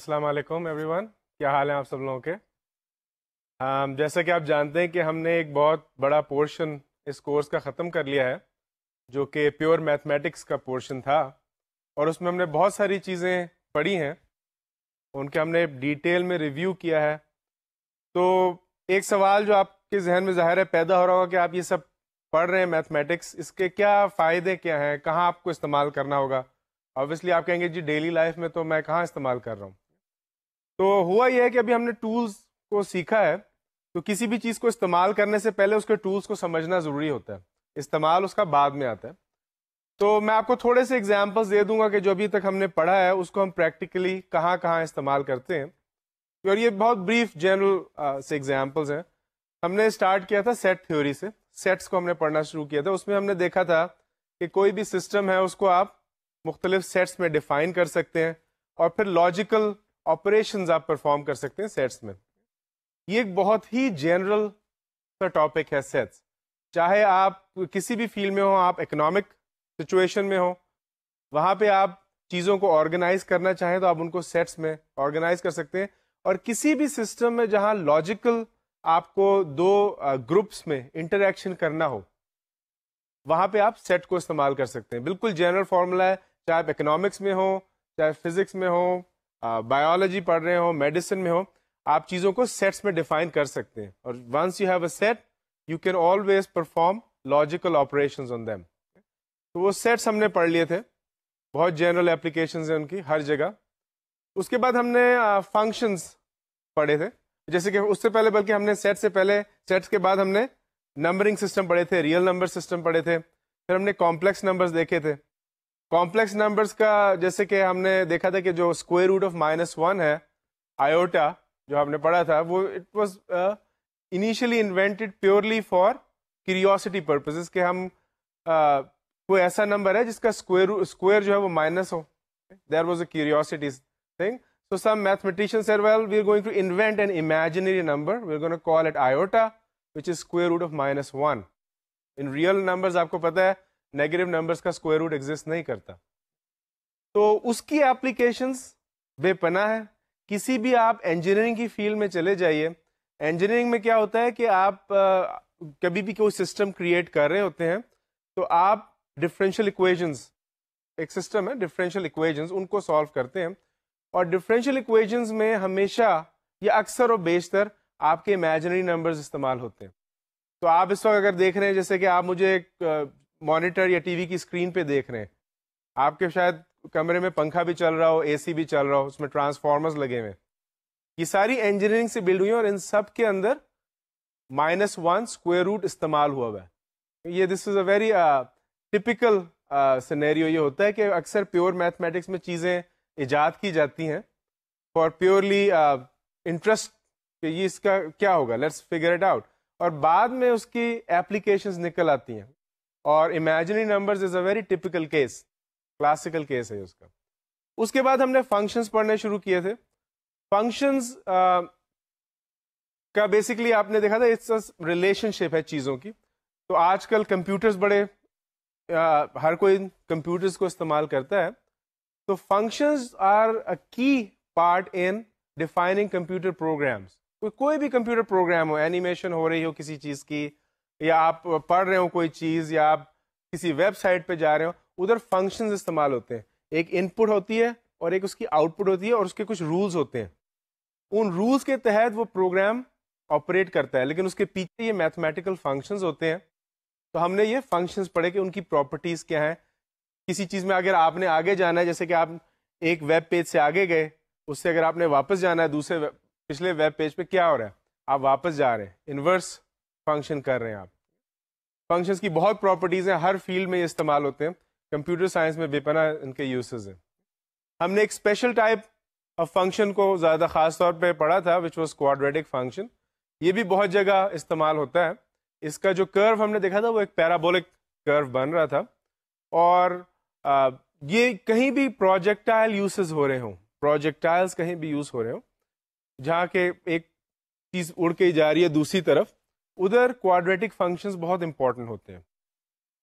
السلام علیکم every one. کیا حال ہیں آپ سب لوگوں کے؟ جیسا کہ آپ جانتے ہیں کہ ہم نے ایک بہت بڑا پورشن اس کورس کا ختم کر لیا ہے جو کہ پیور میتھمیٹکس کا پورشن تھا، اور اس میں ہم نے بہت ساری چیزیں پڑھی ہیں، ان کے ہم نے ڈیٹیل میں ریویو کیا ہے. تو ایک سوال جو آپ کے ذہن میں ظاہر ہے پیدا ہو رہا ہوگا کہ آپ یہ سب پڑھ رہے ہیں میتھمیٹکس، اس کے کیا فائدے کیا ہیں، کہاں آپ کو استعمال کرنا ہوگا. آبویسلی آپ کہیں گے جی ڈیلی لائف میں تو میں کہاں استعمال کر رہا ہوں. تو ہوا یہ ہے کہ ابھی ہم نے ٹولز کو سیکھا ہے، تو کسی بھی چیز کو استعمال کرنے سے پہلے اس کے ٹولز کو سمجھنا ضروری ہوتا ہے، استعمال اس کا بعد میں آتا ہے. تو میں آپ کو تھوڑے سے ایگزامپلس دے دوں گا کہ جو ابھی تک ہم نے پڑھا ہے اس کو ہم پریکٹیکلی کہاں کہاں استعمال کرتے ہیں، اور یہ بہت بریف جنرل سے ایگزامپلس ہیں. ہم نے اسٹارٹ کیا تھا سیٹ تھیوری سے، سیٹس کو ہم نے پڑھنا شروع کیا تھا. اس میں ہم نے دیکھا تھا کہ کوئی بھی سسٹم ہے اس کو آپ مختلف سیٹس میں ڈیفائن کر سکتے ہیں، اور پھر لاجیکل آپریشنز آپ پرفارم کر سکتے ہیں سیٹس میں. یہ ایک بہت ہی جنرل سا ٹاپک ہے سیٹس. چاہے آپ کسی بھی فیلڈ میں ہوں، آپ اکنامک سچویشن میں ہوں، وہاں پہ آپ چیزوں کو آرگنائز کرنا چاہیں تو آپ ان کو سیٹس میں آرگنائز کر سکتے ہیں. اور کسی بھی سسٹم میں جہاں لاجیکل آپ کو دو گروپس میں انٹریکشن کرنا ہو، وہاں پہ آپ سیٹ کو استعمال کر سکتے ہیں. بالکل جنرل فارمولا ہے، چاہے آپ اکنامکس میں ہوں، چاہے فزکس میں ہوں، بایولوجی پڑھ رہے ہوں، میڈیسن میں ہوں، آپ چیزوں کو سیٹس میں ڈیفائن کر سکتے ہیں. اور once you have a set you can always perform logical operations on them. تو وہ سیٹس ہم نے پڑھ لیے تھے، بہت جنرل اپلیکیشنز ہیں ان کی ہر جگہ. اس کے بعد ہم نے فنکشنز پڑھے تھے، جیسے کہ اس سے پہلے بلکہ ہم نے سیٹ سے پہلے، سیٹس کے بعد ہم نے نمبرنگ سسٹم پڑھے تھے، ریئل نمبر سسٹم پڑھے تھے، پھر ہم نے کمپلیکس نمبرز دیکھے تھے. کمپلیکس نمبرز کا جیسے کہ ہم نے دیکھا تھا کہ جو اسکوائر روٹ آف -1 ہے، آئیوٹا جو آپ نے پڑھا تھا، وہ it was initially invented purely for curiosity purposes, کہ ہم کوئی ایسا نمبر ہے جس کا اسکوائر جو ہے وہ minus who. There was a curiosity thing. So some mathematicians said, well, we're going to invent an imaginary number. We're going to call it iota, which is square root of -1. In real numbers آپ کو پتا ہے negative numbers کا square root exist نہیں کرتا. تو اس کی اپلیکیشنز بے پناہ ہے. کسی بھی آپ انجینئرنگ کی فیلڈ میں چلے جائیے، انجینئرنگ میں کیا ہوتا ہے کہ آپ کبھی بھی کوئی سسٹم کریٹ کر رہے ہوتے ہیں تو آپ ڈفرینشیل اکویژنز، ایک سسٹم ہے ڈفرینشیل اکویژنز، ان کو سالو کرتے ہیں. اور ڈفرینشیل اکویژنز میں ہمیشہ یا اکثر و بیشتر آپ کے امیجنری نمبرز استعمال ہوتے ہیں. تو آپ اس وقت اگر دیکھ رہے ہیں، جیسے کہ آپ مجھے ایک مانیٹر یا ٹی وی کی اسکرین پہ دیکھ رہے ہیں، آپ کے شاید کمرے میں پنکھا بھی چل رہا ہو، اے سی بھی چل رہا ہو، اس میں ٹرانسفارمرز لگے ہوئے ہیں. یہ ساری انجینئرنگ سے بلڈ ہوئی ہیں، اور ان سب کے اندر -1 اسکوائر روٹ استعمال ہوا ہے. یہ دس از اے ویری ٹپیکل سینیریو. یہ ہوتا ہے کہ اکثر پیور میتھمیٹکس میں چیزیں ایجاد کی جاتی ہیں فار پیورلی انٹرسٹ، کہ یہ اس کا کیا ہوگا، لیٹس فگر اٹ آؤٹ، اور بعد میں اس کی ایپلیکیشنز نکل آتی ہیں. اور imaginary numbers is a very typical case, classical case ہے اس کا. اس کے بعد ہم نے فنکشنز پڑھنے شروع کیے تھے. فنکشنز کا بیسکلی آپ نے دیکھا تھا اٹس ریلیشن شپ ہے چیزوں کی. تو آج کل کمپیوٹرز بڑے ہر کوئی کمپیوٹرز کو استعمال کرتا ہے. تو فنکشنز آر اے کی part in defining computer programs. کوئی بھی کمپیوٹر پروگرام ہو، اینیمیشن ہو رہی ہو کسی چیز کی، یا آپ پڑھ رہے ہو کوئی چیز، یا آپ کسی ویب سائٹ پہ جا رہے ہو، ادھر فنکشنز استعمال ہوتے ہیں. ایک ان پٹ ہوتی ہے اور ایک اس کی آؤٹ پٹ ہوتی ہے، اور اس کے کچھ رولز ہوتے ہیں. ان رولز کے تحت وہ پروگرام آپریٹ کرتا ہے، لیکن اس کے پیچھے یہ میتھمیٹیکل فنکشنز ہوتے ہیں. تو ہم نے یہ فنکشنز پڑھے کہ ان کی پراپرٹیز کیا ہیں. کسی چیز میں اگر آپ نے آگے جانا ہے، جیسے کہ آپ ایک ویب پیج سے آگے گئے، اس سے اگر آپ نے واپس جانا ہے دوسرے پچھلے ویب پیج پہ، کیا ہو رہا ہے، آپ واپس جا رہے ہیں، انورس فنکشن کر رہے ہیں آپ. فنکشنز کی بہت پراپرٹیز ہیں، ہر فیلڈ میں یہ استعمال ہوتے ہیں. کمپیوٹر سائنس میں بے پناہ ان کے یوزز ہیں. ہم نے ایک اسپیشل ٹائپ آف فنکشن کو زیادہ خاص طور پہ پڑھا تھا، وچ واز کوڈریٹک فنکشن. یہ بھی بہت جگہ استعمال ہوتا ہے. اس کا جو کرو ہم نے دیکھا تھا وہ ایک پیرابولک کرو بن رہا تھا، اور یہ کہیں بھی پروجیکٹائل یوزز ہو رہے ہوں، پروجیکٹائلز کہیں بھی یوز ہو رہے ہوں، جہاں کہ ایک چیز اڑ کے جا رہی ہے دوسری طرف، ادھر کوادریٹک فنکشنز بہت امپورٹنٹ ہوتے ہیں.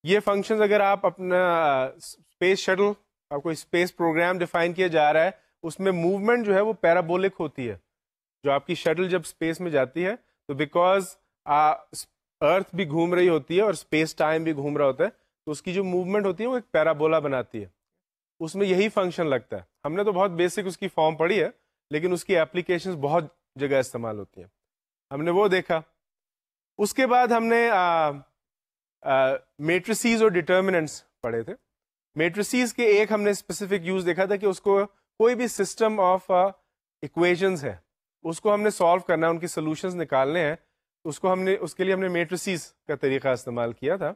یہ فنکشنز اگر آپ اپنا اسپیس شٹل، آپ کوئی اسپیس پروگرام ڈیفائن کیا جا رہا ہے، اس میں موومنٹ جو ہے وہ پیرابولک ہوتی ہے. جو آپ کی شٹل جب اسپیس میں جاتی ہے تو بیکاز ارتھ بھی گھوم رہی ہوتی ہے اور اسپیس ٹائم بھی گھوم رہا ہوتا ہے, تو اس کی جو موومنٹ ہوتی ہے وہ ایک پیرابولا بناتی ہے. اس میں یہی فنکشن لگتا ہے. ہم نے تو بہت بیسک اس کی فارم پڑھی ہے, لیکن اس کی اپلیکیشنز بہت جگہ استعمال ہوتی ہیں. ہم نے وہ دیکھا. اس کے بعد ہم نے میٹریسیز اور ڈٹرمننٹس پڑھے تھے. میٹریسیز کے ایک ہم نے اسپیسیفک یوز دیکھا تھا کہ اس کو کوئی بھی سسٹم آف ایکویشنز ہے, اس کو ہم نے سالو کرنا ہے, ان کی سولوشنز نکالنے ہیں, اس کے لیے ہم نے میٹریسیز کا طریقہ استعمال کیا تھا.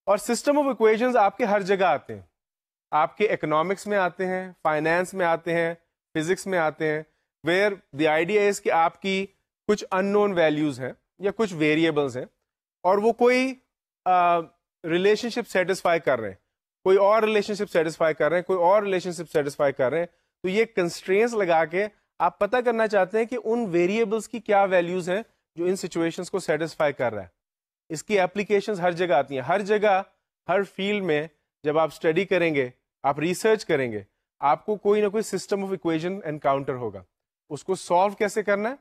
اور سسٹم آف ایکویشنز آپ کے ہر جگہ آتے ہیں. آپ کے اکنامکس میں آتے ہیں, فائنینس میں آتے ہیں, فزکس میں آتے ہیں, ویئر دی آئیڈیا از کہ آپ کی کچھ ان نون ویلیوز ہیں یا کچھ ویریبلز ہیں اور وہ کوئی ریلیشن شپ سیٹسفائی کر رہے ہیں, کوئی اور ریلیشن شپ سیٹسفائی کر رہے ہیں, کوئی اور ریلیشن شپ سیٹسفائی کر رہے ہیں. تو یہ کنسٹرینس لگا کے آپ پتہ کرنا چاہتے ہیں کہ ان ویریبلس کی کیا ویلیوز ہیں جو ان سچویشنز کو سیٹسفائی کر رہا ہے. اس کی اپلیکیشنز ہر جگہ آتی ہیں. ہر جگہ, ہر فیلڈ میں جب آپ اسٹڈی کریں گے, آپ ریسرچ کریں گے, آپ کو کوئی نہ کوئی سسٹم آف ایکویشن انکاؤنٹر ہوگا. اس کو سالو کیسے کرنا ہے؟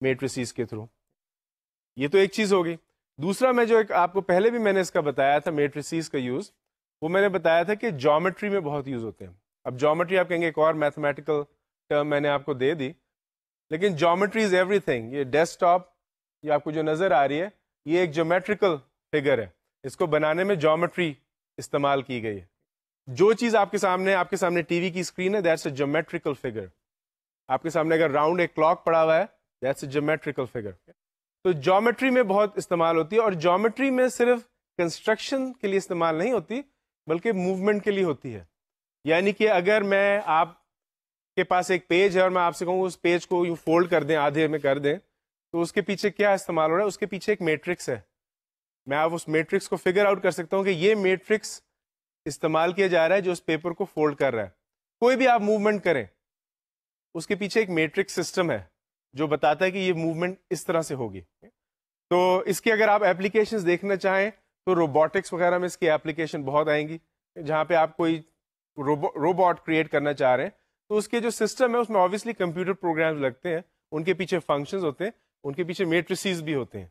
میٹریسیز کے تھرو. یہ تو ایک چیز ہوگی. دوسرا میں جو آپ کو پہلے بھی میں نے اس کا بتایا تھا میٹریسیز کا یوز, وہ میں نے بتایا تھا کہ جیومیٹری میں بہت یوز ہوتے ہیں. اب جیومیٹری آپ کہیں گے ایک اور میتھمیٹیکل ٹرم میں نے آپ کو دے دی, لیکن جیومیٹری از ایوری تھنگ. یہ ڈیسک ٹاپ یہ آپ کو جو نظر آ رہی ہے یہ ایک جیومیٹریکل فگر ہے. اس کو بنانے میں جیومیٹری استعمال کی گئی ہے. جو چیز آپ کے سامنے ٹی وی کی اسکرین ہے, دیٹس اے جیومیٹریکل فگر. آپ کے سامنے اگر راؤنڈ ایک کلاک پڑا ہوا ہے, دیٹس اے جیومیٹریکل فگر. تو جیومیٹری میں بہت استعمال ہوتی ہے, اور جیومیٹری میں صرف کنسٹرکشن کے لیے استعمال نہیں ہوتی بلکہ موومنٹ کے لیے ہوتی ہے. یعنی کہ اگر میں آپ کے پاس ایک پیج ہے اور میں آپ سے کہوں اس پیج کو یوں فولڈ کر دیں, آدھے میں کر دیں, تو اس کے پیچھے کیا استعمال ہو رہا ہے؟ اس کے پیچھے ایک میٹرکس ہے. میں آپ اس میٹرکس کو فگر آؤٹ کر سکتا ہوں کہ یہ میٹرکس استعمال کیا جا رہا ہے جو اس پیپر کو فولڈ کر رہا ہے. کوئی بھی آپ موومنٹ کریں, اس کے پیچھے ایک میٹرکس سسٹم ہے جو بتاتا ہے کہ یہ موومنٹ اس طرح سے ہوگی. تو اس کی اگر آپ اپلیکیشنز دیکھنا چاہیں تو روبوٹکس وغیرہ میں اس کی اپلیکیشن بہت آئیں گی. جہاں پہ آپ کوئی روبوٹ کریٹ کرنا چاہ رہے ہیں تو اس کے جو سسٹم ہے اس میں آبویسلی کمپیوٹر پروگرامز لگتے ہیں, ان کے پیچھے فنکشنز ہوتے ہیں, ان کے پیچھے میٹریسیز بھی ہوتے ہیں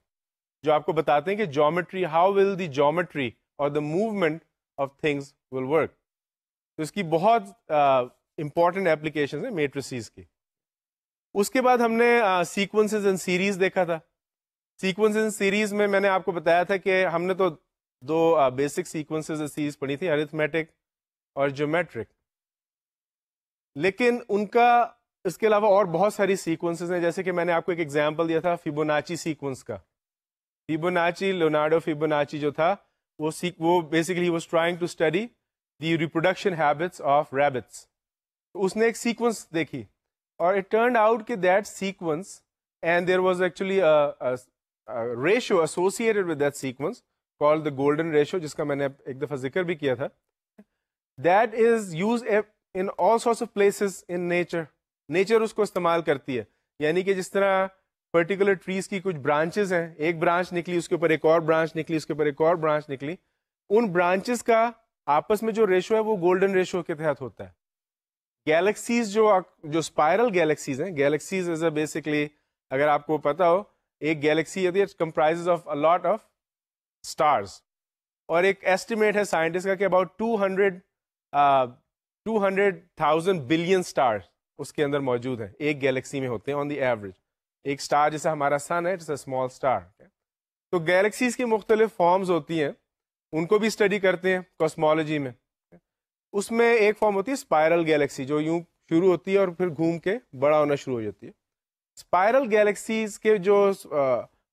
جو آپ کو بتاتے ہیں کہ geometry, how will the geometry اور the movement of things will work. تو اس کی بہت امپورٹنٹ اپلیکیشنز ہیں میٹریسیز کی. اس کے بعد ہم نے سیکوینسز اینڈ سیریز دیکھا تھا. سیکوینسز اینڈ سیریز میں نے آپ کو بتایا تھا کہ ہم نے تو دو بیسک سیکوینسز اینڈ سیریز پڑھی تھی, ارتھمیٹک اور جیومیٹرک. لیکن ان کا اس کے علاوہ اور بہت ساری سیکوینسز ہیں. جیسے کہ میں نے آپ کو ایک ایگزامپل دیا تھا فیبوناچی سیکوینس کا. فیبوناچی, لیونارڈو فیبوناچی جو تھا وہ basically was trying to study the reproduction habits of rabbits. تو اس نے ایک سیکوینس دیکھی اور اٹ ٹرنڈ آؤٹ کہ that sequence and there was actually ratio associated with that sequence called the golden ratio, جس کا میں نے ایک دفعہ ذکر بھی کیا تھا. That is use in all sorts of places in nature. Nature اس کو استعمال کرتی ہے. یعنی کہ جس طرح پرٹیکولر ٹریز کی کچھ برانچز ہیں, ایک برانچ نکلی, اس کے اوپر ایک اور برانچ نکلی, اس کے اوپر ایک اور برانچ نکلی, ان برانچز کا آپس میں جو ریشو ہے وہ گولڈن ریشو کے تحت ہوتا ہے. گیلیکسیز جو اسپائرل گیلیکسیز ہیں, گیلیکسیز از اے بیسکلی اگر آپ کو پتا ہو ایک گیلیکسی ہے کمپرائزز of a lot of stars, اور ایک ایسٹیمیٹ ہے سائنٹسٹ کا کہ اباؤٹ 200,000 بلین اسٹار اس کے اندر موجود ہیں, ایک گیلیکسی میں ہوتے ہیں آن دی ایوریج. ایک اسٹار جیسا ہمارا سن ہے, جیسا اسمال اسٹار. تو گیلیکسیز کی مختلف فارمز ہوتی ہیں, ان کو بھی اسٹڈی کرتے ہیں کاسمولوجی میں. اس میں ایک فارم ہوتی ہے اسپائرل گیلیکسی جو یوں شروع ہوتی ہے اور پھر گھوم کے بڑا ہونا شروع ہو جاتی ہے. اسپائرل گیلیکسیز کے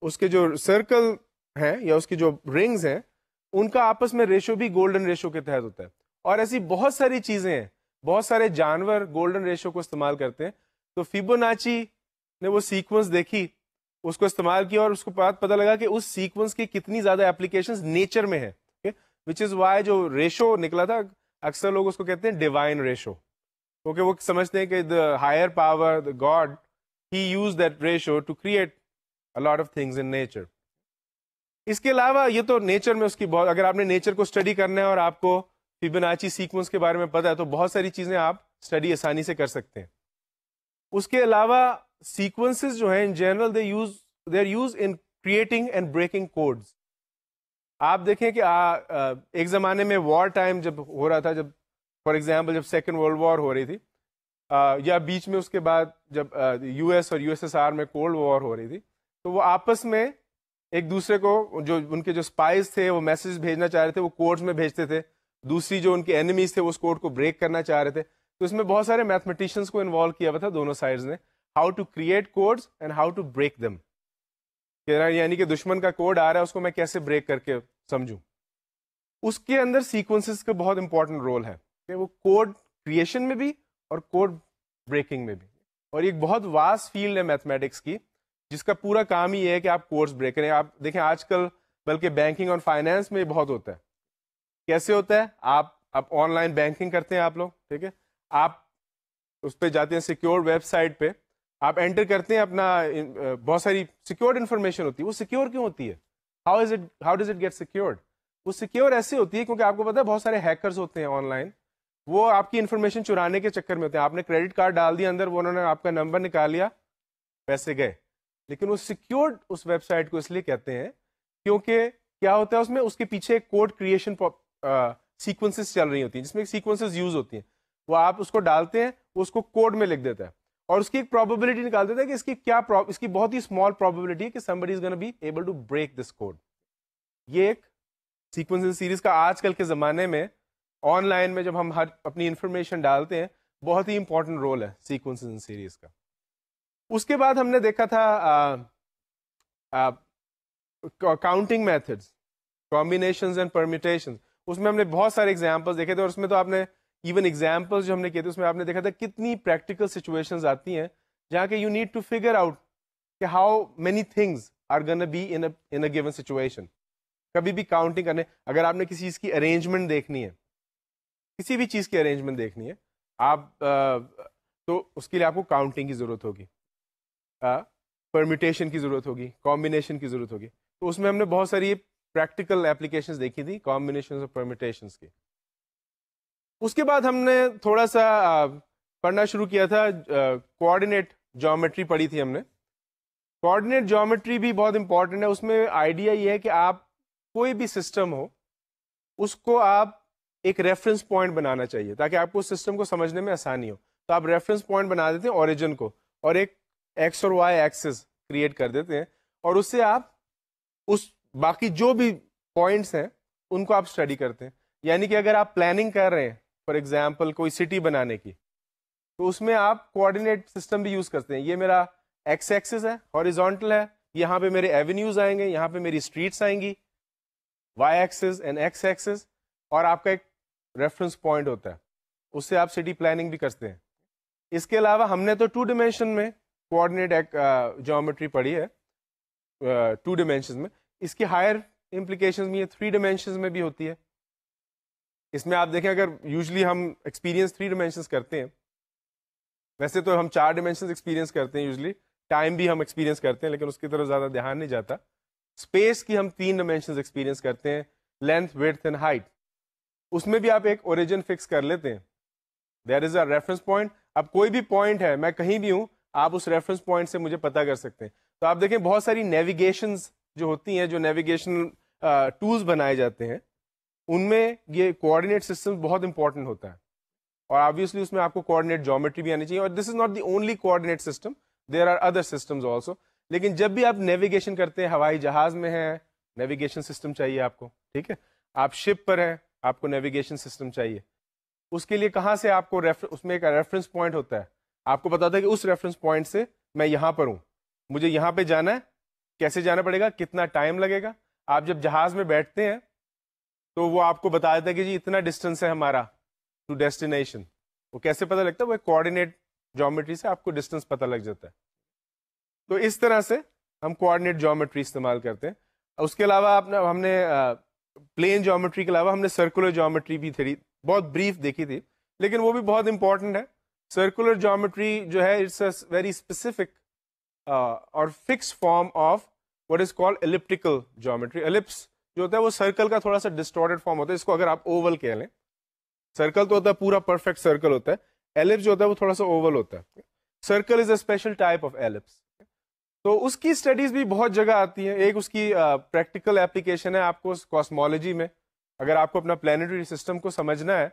اس کے جو سرکل ہیں یا اس کی جو رنگز ہیں ان کا آپس میں ریشو بھی گولڈن ریشو کے تحت ہوتا ہے. اور ایسی بہت ساری چیزیں ہیں, بہت سارے جانور گولڈن ریشو کو استعمال کرتے ہیں. تو فیبوناچی نے وہ سیکوینس دیکھی, اس کو استعمال کیا اور اس کو پتہ لگا کہ اس سیکوینس کی کتنی زیادہ اپلیکیشنز نیچر میں ہیں, وچ از وائی جو ریشو نکلا تھا اکثر لوگ اس کو کہتے ہیں ڈیوائن ریشو, کیونکہ وہ سمجھتے ہیں کہ the higher power, the God, he use that ratio to create a lot of things in nature. اس کے علاوہ یہ تو نیچر میں اس کی بہت, اگر آپ نے نیچر کو اسٹڈی کرنا ہے اور آپ کو فیبوناچی سیکوینس کے بارے میں پتا ہے تو بہت ساری چیزیں آپ اسٹڈی آسانی سے کر سکتے ہیں. اس کے علاوہ سیکوینسز جو ہیں in general they are use in creating and breaking codes. آپ دیکھیں کہ ایک زمانے میں وار ٹائم جب ہو رہا تھا, جب فار ایگزامپل جب سیکنڈ ورلڈ وار ہو رہی تھی, یا بیچ میں اس کے بعد جب یو ایس اور یو ایس ایس آر میں کولڈ وار ہو رہی تھی, تو وہ آپس میں ایک دوسرے کو, جو ان کے جو اسپائز تھے وہ میسج بھیجنا چاہ رہے تھے, وہ کوڈز میں بھیجتے تھے. دوسری جو ان کے اینیمیز تھے وہ اس کوڈ کو بریک کرنا چاہ رہے تھے. تو اس میں بہت سارے میتھمیٹیشینس کو انوالو کیا ہوا تھا دونوں سائڈز نے, how to create codes and how to break them. یعنی کہ دشمن کا کوڈ آ رہا ہے, اس کو میں کیسے بریک کر کے سمجھوں. اس کے اندر سیکوینسز کا بہت امپورٹنٹ رول ہے کہ وہ کوڈ کریشن میں بھی اور کوڈ بریکنگ میں بھی. اور ایک بہت واسٹ فیلڈ ہے میتھمیٹکس کی, جس کا پورا کام ہی یہ ہے کہ آپ کوڈز بریک کریں. آپ دیکھیں آج کل بلکہ بینکنگ اور فائنینس میں بہت ہوتا ہے. کیسے ہوتا ہے؟ آپ آن لائن بینکنگ کرتے ہیں آپ لوگ, ٹھیک ہے, آپ اس پہ جاتے ہیں سیکیور ویب سائٹ پہ, آپ انٹر کرتے ہیں اپنا, بہت ساری سیکیورڈ انفارمیشن ہوتی ہے. وہ سیکیور کیوں ہوتی ہے؟ How does it get secured? وہ سیکیور ایسے ہوتی ہے کیونکہ آپ کو پتا ہے بہت سارے ہیکرز ہوتے ہیں آن لائن, وہ آپ کی انفارمیشن چرانے کے چکر میں ہوتے ہیں. آپ نے کریڈٹ کارڈ ڈال دیا اندر, وہ انہوں نے آپ کا نمبر نکال لیا, پیسے گئے. لیکن وہ سیکیورڈ اس ویب سائٹ کو اس لیے کہتے ہیں کیونکہ کیا ہوتا ہے اس میں, اس کے پیچھے ایک کوڈ کریشن سیکوینسز چل رہی ہوتی ہیں, جس میں سیکوینسز یوز ہوتی ہیں. وہ آپ اس کو ڈالتے ہیں, وہ اس کو کوڈ میں لکھ دیتا ہے, اور اس کی ایک پروبیبلٹی نکال دیتا ہے کہ اس کی کیا اس کی بہت ہی اسمال پروبیبلٹی ہے کہ somebody is going to be able to break this code. یہ ایک سیکوینس سیریز کا آج کل کے زمانے میں آن لائن میں جب ہم ہر اپنی انفارمیشن ڈالتے ہیں, بہت ہی امپورٹنٹ رول ہے سیکوینس سیریز کا. اس کے بعد ہم نے دیکھا تھا کاؤنٹنگ میتھڈز, کمبینیشنز اینڈ پرمیٹیشنز. اس میں ہم نے بہت سارے ایگزامپلس دیکھے تھے, اور اس میں تو آپ نے ایون ایگزامپلس جو ہم نے کیے تھے اس میں آپ نے دیکھا تھا کتنی پریکٹیکل سچویشنز آتی ہیں جہاں کہ you need to figure out کہ how many things are gonna be in a given situation. کبھی بھی کاؤنٹنگ کرنے, اگر آپ نے کسی چیز کی ارینجمنٹ دیکھنی ہے, کسی بھی چیز کی ارینجمنٹ دیکھنی ہے آپ, تو اس کے لیے آپ کو کاؤنٹنگ کی ضرورت ہوگی, پرمیٹیشن کی ضرورت ہوگی, کمبینیشن کی ضرورت ہوگی. تو اس میں ہم نے بہت ساری پریکٹیکل ایپلیکیشنز دیکھی تھی کمبینیشنز اور پرمیٹیشنز کی. اس کے بعد ہم نے تھوڑا سا پڑھنا شروع کیا تھا, کوآرڈینیٹ جیومیٹری پڑھی تھی ہم نے. کوآرڈینیٹ جیومیٹری بھی بہت امپورٹنٹ ہے. اس میں آئیڈیا یہ ہے کہ آپ کوئی بھی سسٹم ہو اس کو آپ ایک ریفرنس پوائنٹ بنانا چاہیے تاکہ آپ کو اس سسٹم کو سمجھنے میں آسانی ہو. تو آپ ریفرنس پوائنٹ بنا دیتے ہیں اوریجن کو, اور ایک ایکس اور وائی ایکسس کریٹ کر دیتے ہیں, اور اس سے آپ اس باقی جو بھی پوائنٹس ہیں ان کو آپ اسٹڈی کرتے ہیں. یعنی کہ اگر آپ پلاننگ کر رہے ہیں فار ایگزامپل کوئی سٹی بنانے کی, تو اس میں آپ کوآرڈینیٹ سسٹم بھی یوز کرتے ہیں. یہ میرا ایکس ایکسس ہے, ہاریزونٹل ہے, یہاں پہ میرے ایونیوز آئیں گے, یہاں پہ میری اسٹریٹس آئیں گی, y axis and x axis, اور آپ کا ایک ریفرنس پوائنٹ ہوتا ہے, اس سے آپ سٹی پلاننگ بھی کرتے ہیں. اس کے علاوہ ہم نے تو 2 ڈائمینشن میں کوآرڈینیٹ جیومیٹری پڑھی ہے, 2 ڈائمینشن میں. اس کی ہائر امپلیکیشنز بھی 3 ڈائمینشنز میں بھی ہوتی ہے. اس میں آپ دیکھیں اگر یوزلی ہم ایکسپیرینس 3 ڈائمینشنز کرتے ہیں, ویسے تو ہم 4 ڈائمینشنز ایکسپیرینس کرتے ہیں یوزلی, ٹائم بھی ہم ایکسپیرینس کرتے ہیں لیکن اس کی طرف زیادہ دھیان نہیں جاتا. اسپیس کی ہم 3 ڈائمینشنز ایکسپیرینس کرتے ہیں, لینتھ, ویڈتھ اینڈ ہائٹ. اس میں بھی آپ ایک اوریجن فکس کر لیتے ہیں, دیر از اے ریفرنس پوائنٹ. اب کوئی بھی پوائنٹ ہے, میں کہیں بھی ہوں, آپ اس ریفرنس پوائنٹ سے مجھے پتہ کر سکتے ہیں. تو آپ دیکھیں بہت ساری نیویگیشنز جو ہوتی ہیں, جو نیویگیشن ٹولز بنائے جاتے ہیں, ان میں یہ کوآرڈینیٹ سسٹم بہت امپورٹنٹ ہوتا ہے. اور آبویسلی اس میں آپ کو کوآرڈینیٹ جیومیٹری بھی آنی چاہیے, اور this is not the only coordinate system, there are other systems also. لیکن جب بھی آپ نیویگیشن کرتے ہیں, ہوائی جہاز میں ہیں, نیویگیشن سسٹم چاہیے آپ کو, ٹھیک ہے, آپ شپ پر ہیں, آپ کو نیویگیشن سسٹم چاہیے. اس کے لیے کہاں سے آپ کو اس میں ایک ریفرنس پوائنٹ ہوتا ہے, آپ کو بتاتا ہے کہ اس ریفرنس پوائنٹ سے میں یہاں پر ہوں, مجھے یہاں پہ جانا ہے, کیسے جانا پڑے گا, کتنا ٹائم لگے گا. آپ جب جہاز میں بیٹھتے ہیں تو وہ آپ کو بتا دیتا ہے کہ جی اتنا ڈسٹینس ہے ہمارا ٹو ڈیسٹینیشن. وہ کیسے پتہ لگتا ہے؟ وہ کوآرڈینیٹ جیومیٹری سے آپ کو ڈسٹینس پتہ لگ جاتا ہے. تو اس طرح سے ہم کوآرڈینیٹ جیومیٹری استعمال کرتے ہیں. اس کے علاوہ ہم نے پلین جیومیٹری کے علاوہ ہم نے سرکولر جیومیٹری بھی تھوڑی بہت بریف دیکھی تھی, لیکن وہ بھی بہت امپورٹنٹ ہے. سرکولر جیومیٹری جو ہے اٹس اے ویری اسپیسیفک اور fix form of what is called elliptical geometry. Ellipse جو ہوتا ہے وہ سرکل کا تھوڑا سا ڈسٹورٹڈ فارم ہوتا ہے, اس کو اگر آپ اوول کہہ لیں. سرکل تو ہوتا ہے پورا پرفیکٹ سرکل ہوتا ہے, ایلپس جو ہوتا ہے وہ تھوڑا سا اوول ہوتا ہے. Circle is a special type of ellipse. تو اس کی اسٹڈیز بھی بہت جگہ آتی ہیں. ایک اس کی پریکٹیکل ایپلیکیشن ہے آپ کو کاسمولوجی میں. اگر آپ کو اپنا پلانیٹری سسٹم کو سمجھنا ہے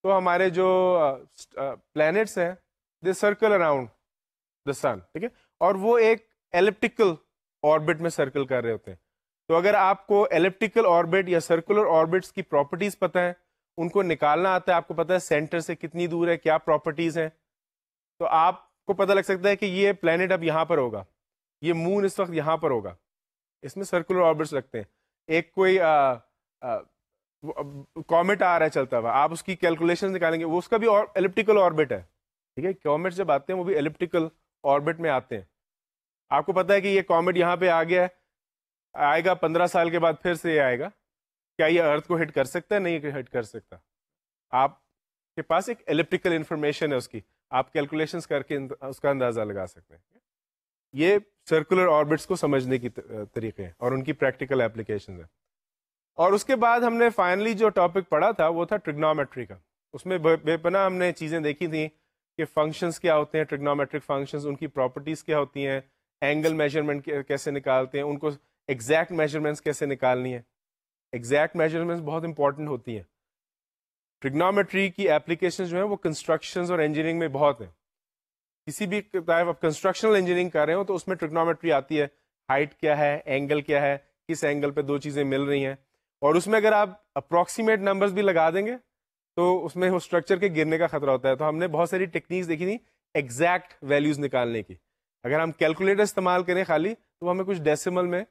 تو ہمارے جو پلانٹس ہیں دے سرکل اراؤنڈ دا سن, ٹھیک ہے, اور وہ ایک ایلپٹیکل آربٹ میں سرکل کر رہے ہوتے ہیں. تو اگر آپ کو ایلپٹیکل آربٹ یا سرکولر آربٹس کی پراپرٹیز پتہ ہیں, ان کو نکالنا آتا ہے, آپ کو پتہ ہے سینٹر سے کتنی دور ہے, کیا پراپرٹیز ہیں, تو آپ کو پتہ لگ سکتا ہے کہ یہ پلانٹ اب یہاں پر ہوگا, یہ مون اس وقت یہاں پر ہوگا. اس میں سرکولر آربٹس لگتے ہیں. ایک کوئی کومٹ آ رہا ہے چلتا ہوا, آپ اس کی کیلکولیشن نکالیں گے, وہ اس کا بھی ایلپٹیکل آربٹ ہے, ٹھیک ہے. کومٹ جب آتے ہیں وہ بھی ایلپٹیکل آربٹ میں آتے ہیں. آپ کو پتہ ہے کہ یہ کومٹ یہاں پہ آ گیا ہے, آئے گا 15 سال کے بعد پھر سے یہ آئے گا, کیا یہ ارتھ کو ہٹ کر سکتا ہے؟ نہیں ہٹ کر سکتا. آپ کے پاس ایک ایلپٹیکل انفارمیشن ہے اس کی, آپ کیلکولیشنز کر کے اس کا اندازہ لگا سکتے ہیں. یہ سرکولر آربٹس کو سمجھنے کی طریقے ہیں اور ان کی پریکٹیکل اپلیکیشنز ہیں. اور اس کے بعد ہم نے فائنلی جو ٹاپک پڑھا تھا وہ تھا ٹریگنومیٹری کا. اس میں بے پناہ ہم نے چیزیں دیکھی تھیں کہ فنکشنز کیا ہوتے ہیں, ٹریگنومیٹرک فنکشنز, ان کی پراپرٹیز کیا ہوتی ہیں, اینگل میجرمنٹ کیسے نکالتے ہیں, ان کو ایگزیکٹ میجرمنٹس کیسے نکالنی ہے. ایگزیکٹ میجرمنٹس بہت امپورٹنٹ ہوتی ہیں. ٹریگنومیٹری کی اپلیکیشن جو ہیں وہ کنسٹرکشنز اور انجینئرنگ میں بہت ہیں. کسی بھی ٹائپ آف کنسٹرکشنل انجینئرنگ کر رہے ہو تو اس میں ٹریگنومیٹری آتی ہے. ہائٹ کیا ہے, اینگل کیا ہے, کس اینگل پہ دو چیزیں مل رہی ہیں, اور اس میں اگر آپ اپروکسیمیٹ نمبرز بھی لگا دیں گے تو اس میں وہ اسٹرکچر کے گرنے کا خطرہ ہوتا ہے. تو ہم نے بہت ساری ٹیکنیکس دیکھی تھیں ایگزیکٹ ویلیوز نکالنے کی. اگر ہم کیلکولیٹر استعمال کریں خالی تو ہمیں کچھ ڈیسیمل میں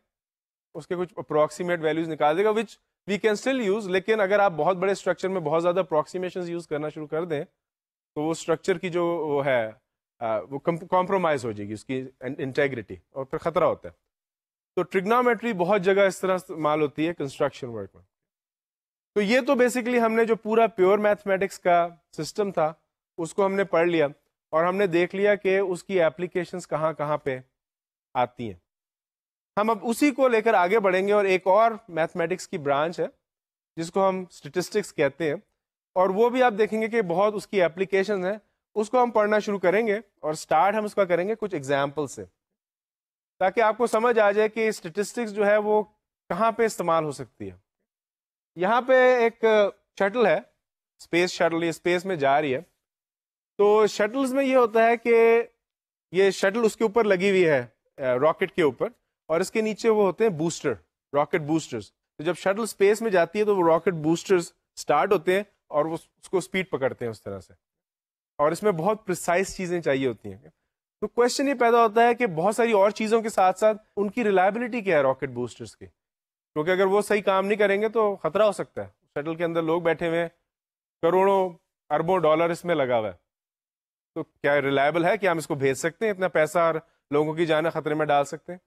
اس کے کچھ اپروکسیمیٹ ویلیوز نکال دے گا, وچ وی کین اسٹل یوز. لیکن اگر آپ بہت بڑے اسٹرکچر میں بہت زیادہ اپروکسیمیشنز یوز کرنا شروع کر دیں تو وہ اسٹرکچر کی جو وہ ہے وہ کمپرومائز ہو جائے گی, اس کی انٹیگریٹی, اور پھر خطرہ ہوتا ہے. تو ٹریگنومیٹری بہت جگہ اس طرح استعمال ہوتی ہے کنسٹرکشن ورک میں. تو یہ تو بیسیکلی ہم نے جو پورا پیور میتھمیٹکس کا سسٹم تھا اس کو ہم نے پڑھ لیا, اور ہم نے دیکھ لیا کہ اس کی اپلیکیشنز کہاں کہاں پہ آتی ہیں. ہم اب اسی کو لے کر آگے بڑھیں گے, اور ایک اور میتھمیٹکس کی برانچ ہے جس کو ہم اسٹیٹسٹکس کہتے ہیں, اور وہ بھی آپ دیکھیں گے کہ بہت اس کی اپلیکیشنز ہیں. اس کو ہم پڑھنا شروع کریں گے, اور سٹارٹ ہم اس کا کریں گے کچھ ایگزامپل سے, تاکہ آپ کو سمجھ آ جائے کہ اسٹیٹسٹکس جو ہے وہ کہاں پہ استعمال ہو سکتی ہے. یہاں پہ ایک شٹل ہے, اسپیس شٹل, یہ اسپیس میں جا رہی ہے. تو شٹلز میں یہ ہوتا ہے کہ یہ شٹل اس کے اوپر لگی ہوئی ہے راکٹ کے اوپر, اور اس کے نیچے وہ ہوتے ہیں بوسٹر, راکٹ بوسٹرز. تو جب شٹل اسپیس میں جاتی ہے تو وہ راکٹ بوسٹرز سٹارٹ ہوتے ہیں اور وہ اس کو اسپیڈ پکڑتے ہیں اس طرح سے, اور اس میں بہت پریسائز چیزیں چاہیے ہوتی ہیں. تو کوشچن یہ پیدا ہوتا ہے کہ بہت ساری اور چیزوں کے ساتھ ساتھ ان کی ریلائبلٹی کیا ہے راکٹ بوسٹرز کی, کیونکہ اگر وہ صحیح کام نہیں کریں گے تو خطرہ ہو سکتا ہے. شٹل کے اندر لوگ بیٹھے ہوئے ہیں, کروڑوں اربوں ڈالر اس میں لگا ہوا ہے, تو کیا ریلائبل ہے کہ ہم اس کو بھیج سکتے ہیں, اتنا پیسہ اور لوگوں کی جانیں خطرے میں ڈال سکتے ہیں؟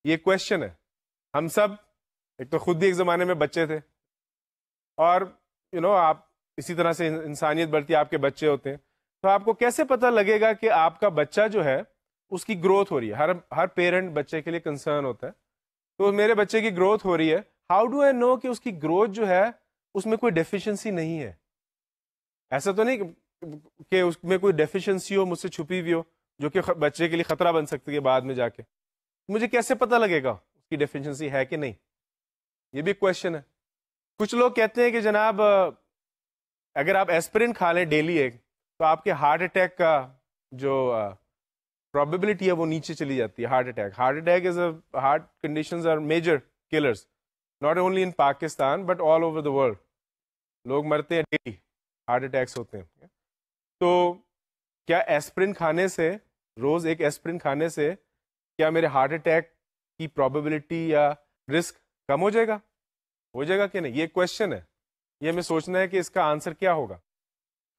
یہ کوشچن ہے. ہم سب ایک تو خود بھی ایک زمانے میں بچے تھے, اور آپ اسی طرح سے انسانیت بڑھتی ہے, آپ کے بچے ہوتے ہیں, تو آپ کو کیسے پتہ لگے گا کہ آپ کا بچہ جو ہے اس کی گروتھ ہو رہی ہے؟ ہر پیرنٹ بچے کے لیے کنسرن ہوتا ہے. تو میرے بچے کی گروتھ ہو رہی ہے, ہاؤ ڈو آئی نو کہ اس کی گروتھ جو ہے اس میں کوئی ڈیفیشنسی نہیں ہے؟ ایسا تو نہیں کہ اس میں کوئی ڈیفیشنسی ہو مجھ سے چھپی ہوئی ہو جو کہ بچے کے لیے خطرہ بن سکتی ہے بعد میں جا کے. مجھے کیسے پتہ لگے گا اس کی ڈیفیشنسی ہے کہ نہیں؟ یہ بھی کوشچن ہے. کچھ لوگ کہتے ہیں کہ جناب اگر آپ ایسپرین کھا لیں ڈیلی ایک, تو آپ کے ہارٹ اٹیک کا جو پرابیبلٹی ہے وہ نیچے چلی جاتی ہے. Heart attack is a heart conditions are major killers, not only in Pakistan but all over the world. لوگ مرتے ہیں ڈیلی, ہارٹ اٹیکس ہوتے ہیں. تو کیا ایسپرین کھانے سے, روز ایک ایسپرین کھانے سے, کیا میرے ہارٹ اٹیک کی پرابیبلٹی یا رسک کم ہو جائے گا؟ ہو جائے گا کہ نہیں؟ یہ کوشچن ہے. یہ ہمیں سوچنا ہے کہ اس کا آنسر کیا ہوگا,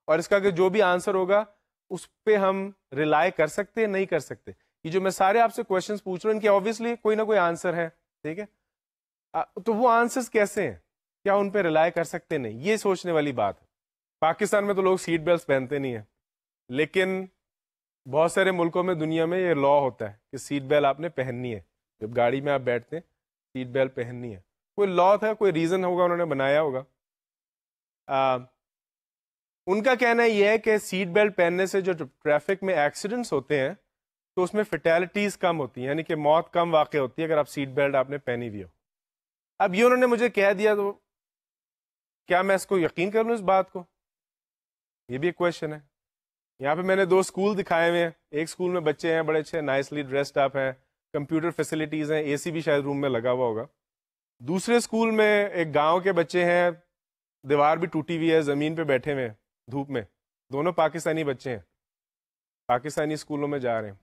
اور اس کا کہ جو بھی آنسر ہوگا اس پہ ہم ریلائی کر سکتے ہیں نہیں کر سکتے. یہ جو میں سارے آپ سے کوشچنس پوچھ رہا ہوں ان کی آبویسلی کوئی نہ کوئی آنسر ہے, ٹھیک ہے. تو وہ آنسرز کیسے ہیں, کیا ان پہ ریلائی کر سکتے نہیں؟ یہ سوچنے والی بات ہے. پاکستان میں تو لوگ سیٹ بیلٹس پہنتے نہیں ہیں, لیکن بہت سارے ملکوں میں دنیا میں یہ لا ہوتا ہے کہ سیٹ بیلٹ آپ نے پہننی ہے. جب گاڑی میں آپ بیٹھتے ہیں سیٹ بیلٹ پہننی ہے. کوئی لا تھا, کوئی ریزن ہوگا, انہوں نے بنایا ہوگا. ان کا کہنا یہ ہے کہ سیٹ بیلٹ پہننے سے جو ٹریفک میں ایکسیڈنٹس ہوتے ہیں تو اس میں فیٹیلٹیز کم ہوتی ہیں، یعنی کہ موت کم واقع ہوتی ہے اگر آپ سیٹ بیلٹ آپ نے پہنی ہوئی ہو. اب یہ انہوں نے مجھے کہہ دیا تو کیا میں اس کو یقین کر لوں اس بات کو؟ یہ بھی ایک کویشچن ہے. یہاں پہ میں نے 2 اسکول دکھائے ہوئے ہیں. ایک اسکول میں بچے ہیں بڑے اچھے نائسلی ڈریسڈ اپ ہیں، کمپیوٹر فیسلٹیز ہیں، اے سی بھی شاید روم میں لگا ہوا ہوگا. دوسرے اسکول میں ایک گاؤں کے بچے ہیں، دیوار بھی ٹوٹی ہوئی ہے، زمین پہ بیٹھے ہوئے ہیں دھوپ میں. دونوں پاکستانی بچے ہیں، پاکستانی اسکولوں میں جا رہے ہیں.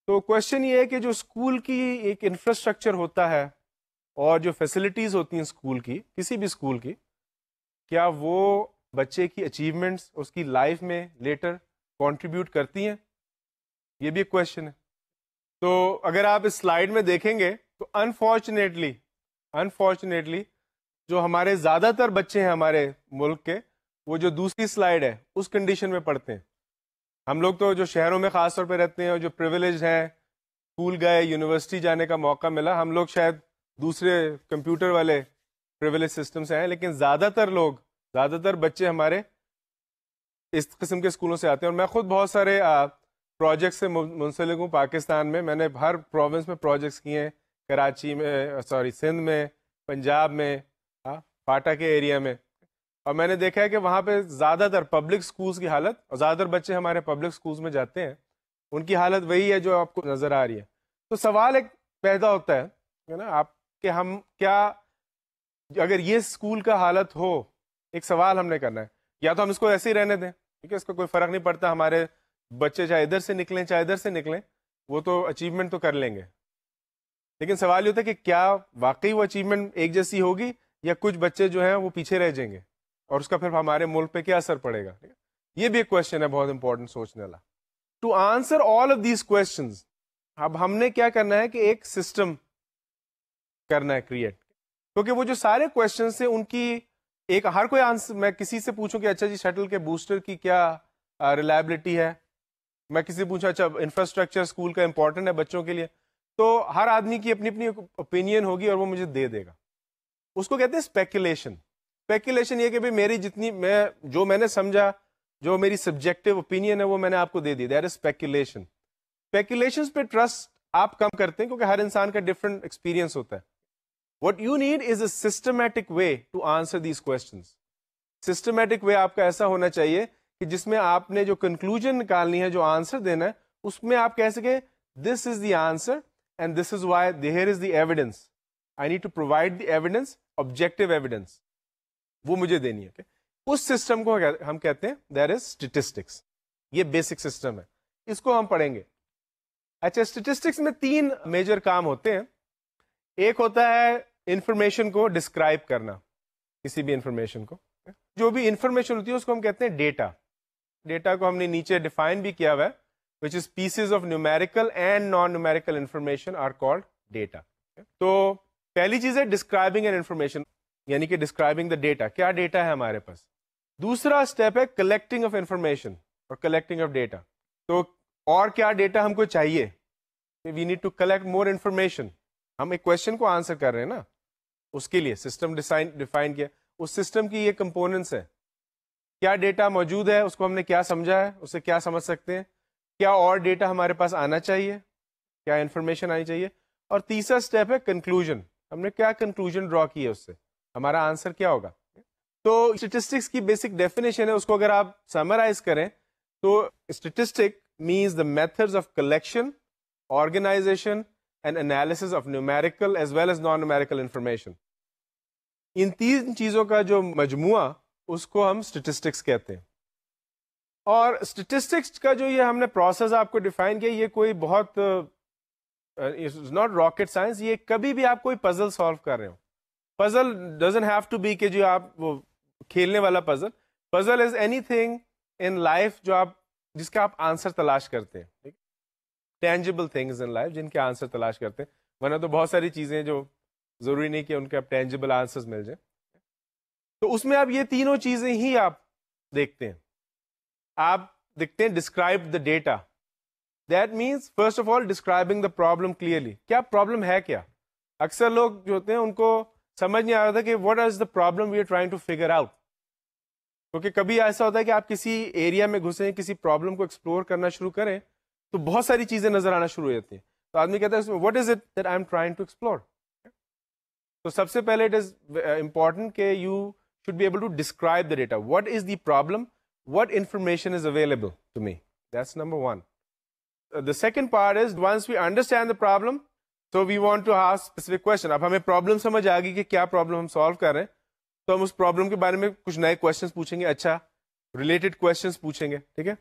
تو کوشچن یہ ہے کہ جو اسکول کی ایک انفراسٹرکچر ہوتا ہے اور جو فیسلٹیز ہوتی ہیں اسکول کی، کسی بھی اسکول کی، کیا وہ بچے کی اچیومنٹس اس کی لائف میں لیٹر کنٹریبیوٹ کرتی ہیں؟ یہ بھی ایک کوشچن ہے. تو اگر آپ اس سلائیڈ میں دیکھیں گے تو انفارچونیٹلی جو ہمارے زیادہ تر بچے ہیں ہمارے ملک کے، وہ جو دوسری سلائیڈ ہے اس کنڈیشن میں پڑھتے ہیں. ہم لوگ تو جو شہروں میں خاص طور پہ رہتے ہیں اور جو پریویلیج ہیں، اسکول گئے، یونیورسٹی جانے کا موقع ملا، ہم لوگ شاید دوسرے کمپیوٹر والے پریویلیج سسٹم سے ہیں، لیکن زیادہ تر بچے ہمارے اس قسم کے اسکولوں سے آتے ہیں. اور میں خود بہت سارے پروجیکٹ سے منسلک ہوں پاکستان میں. میں نے ہر پروونس میں پروجیکٹس کیے ہیں، کراچی میں، سندھ میں، پنجاب میں، فاٹا کے ایریا میں. اور میں نے دیکھا ہے کہ وہاں پہ زیادہ تر پبلک سکولز کی حالت، اور زیادہ تر بچے ہمارے پبلک سکولز میں جاتے ہیں، ان کی حالت وہی ہے جو آپ کو نظر آ رہی ہے. تو سوال ایک پیدا ہوتا ہے نا آپ کہ ہم کیا، اگر یہ اسکول کا حالت ہو، ایک سوال ہم نے کرنا ہے، یا تو ہم اس کو ایسے ہی رہنے دیں، ٹھیک ہے، اس کا کوئی فرق نہیں پڑتا، ہمارے بچے چاہے ادھر سے نکلیں چاہے ادھر سے نکلیں، وہ تو اچیومنٹ تو کر لیں گے. لیکن سوال یہ ہوتا ہے کہ کیا واقعی وہ اچیومنٹ ایک جیسی ہوگی، یا کچھ بچے جو ہیں وہ پیچھے رہ جائیں گے، اور اس کا پھر ہمارے ملک پہ کیا اثر پڑے گا. یہ بھی ایک کوشچن ہے بہت امپورٹنٹ سوچنے والا. To answer all of these questions اب ہم نے کیا کرنا ہے کہ ایک سسٹم کرنا ہے کریٹ، کیونکہ وہ جو سارے کوشچنس ہیں ان کی ایک ہر کوئی آنسر، میں کسی سے پوچھوں کہ اچھا جی شٹل کے بوسٹر کی کیا ریلائبلٹی ہے، میں کسی سے پوچھوں اچھا انفراسٹرکچر اسکول کا امپورٹنٹ ہے بچوں کے لیے، تو ہر آدمی کی اپنی اپنی اوپینین ہوگی اور وہ مجھے دے گا. اس کو کہتے ہیں اسپیکولیشن. یہ کہ بھئی میری جتنی میں نے سمجھا، جو میری سبجیکٹو اوپینین ہے وہ میں نے آپ کو دے دی، دیٹ از اسپیکولیشن. اسپیکولیشن پہ ٹرسٹ آپ کم کرتے ہیں کیونکہ ہر انسان کا ڈفرنٹ ایکسپیرینس ہوتا ہے. What you need is a systematic way to answer these questions. Systematic way آپ کا ایسا ہونا چاہیے کہ جس میں آپ نے جو کنکلوژن نکالنی ہے، جو آنسر دینا ہے، اس میں آپ کہہ سکیں this is the answer and this is why, here is the evidence. I need to provide the evidence, objective evidence. وہ مجھے دینی ہے. اس سسٹم کو ہم کہتے ہیں there is statistics. یہ بیسک سسٹم ہے، اس کو ہم پڑھیں گے. اچھا، اسٹیٹسٹکس میں 3 میجر کام ہوتے ہیں. ایک ہوتا ہے انفارمیشن کو ڈسکرائب کرنا، کسی بھی انفارمیشن کو، جو بھی انفارمیشن ہوتی ہے اس کو ہم کہتے ہیں ڈیٹا. ڈیٹا کو ہم نے نیچے ڈیفائن بھی کیا ہوا ہے، which is pieces of numerical and non-numerical information are called data. تو پہلی چیز ہے ڈسکرائبنگ این انفارمیشن، یعنی کہ ڈسکرائبنگ دا ڈیٹا، کیا ڈیٹا ہے ہمارے پاس. دوسرا اسٹیپ ہے کلیکٹنگ آف انفارمیشن اور کلیکٹنگ آف ڈیٹا. تو اور کیا ڈیٹا ہم کو چاہیے، we need to collect more information. ہم ایک کوشچن کو آنسر کر رہے ہیں نا، اس کے لیے سسٹم ڈیفائن کیا. اس سسٹم کی یہ کمپوننٹس ہے، کیا ڈیٹا موجود ہے، اس کو ہم نے کیا سمجھا ہے، اسے کیا سمجھ سکتے ہیں، کیا اور ڈیٹا ہمارے پاس آنا چاہیے، کیا انفارمیشن آنی چاہیے. اور تیسرا اسٹیپ ہے کنکلوژن، ہم نے کیا کنکلوژن ڈرا کی ہے، اس سے ہمارا آنسر کیا ہوگا. تو اسٹیٹسٹکس کی بیسک ڈیفینیشن ہے، اس کو اگر آپ سمرائز کریں تو statistic means the methods of collection, organization and analysis of numerical as well as non-numerical information. ان 3 چیزوں کا جو مجموعہ اس کو ہم اسٹیٹسٹکس کہتے ہیں. اور اسٹیٹسٹکس کا جو یہ ہم نے پروسیس آپ کو ڈیفائن کیا، یہ کوئی بہت ناٹ راکٹ سائنس. یہ کبھی بھی آپ کوئی پزل سالو کر رہے ہو، puzzle doesn't have to be کہ جو آپ وہ کھیلنے والا puzzle. Puzzle is anything in life جو آپ جس کا آپ آنسر تلاش کرتے ہیں، ٹینجیبل تھنگز ان لائف جن کے آنسر تلاش کرتے ہیں. ورنہ تو بہت ساری چیزیں جو ضروری نہیں کہ ان کے آپ ٹینجیبل آنسرز مل جائیں. تو اس میں آپ یہ تینوں چیزیں ہی آپ دیکھتے ہیں. آپ دیکھتے ہیں describe the data, that means first of all describing the problem clearly. کیا پرابلم ہے کیا؟ اکثر لوگ جو ہوتے ہیں ان کو سمجھ نہیں آ رہا تھا کہ what is the problem we are trying to figure out. کیونکہ کبھی ایسا ہوتا ہے کہ آپ کسی ایریا میں گھسیں, کسی پرابلم کو ایکسپلور کرنا شروع کریں تو بہت ساری چیزیں نظر آنا شروع ہو جاتی ہیں. تو آدمی کہتا ہے what is it that I am trying to explore. تو سب سے پہلے اٹ از امپورٹنٹ کہ you should be able to describe the data. What is the problem, what information is available to me? That's number one. The second part is once we understand the problem, so we want to ask specific question. اب ہمیں problem سمجھ آ گئی کہ کیا problem ہم solve کر رہے ہیں, تو ہم اس problem کے بارے میں کچھ نئے questions پوچھیں گے. اچھا related questions پوچھیں گے, ٹھیک ہے.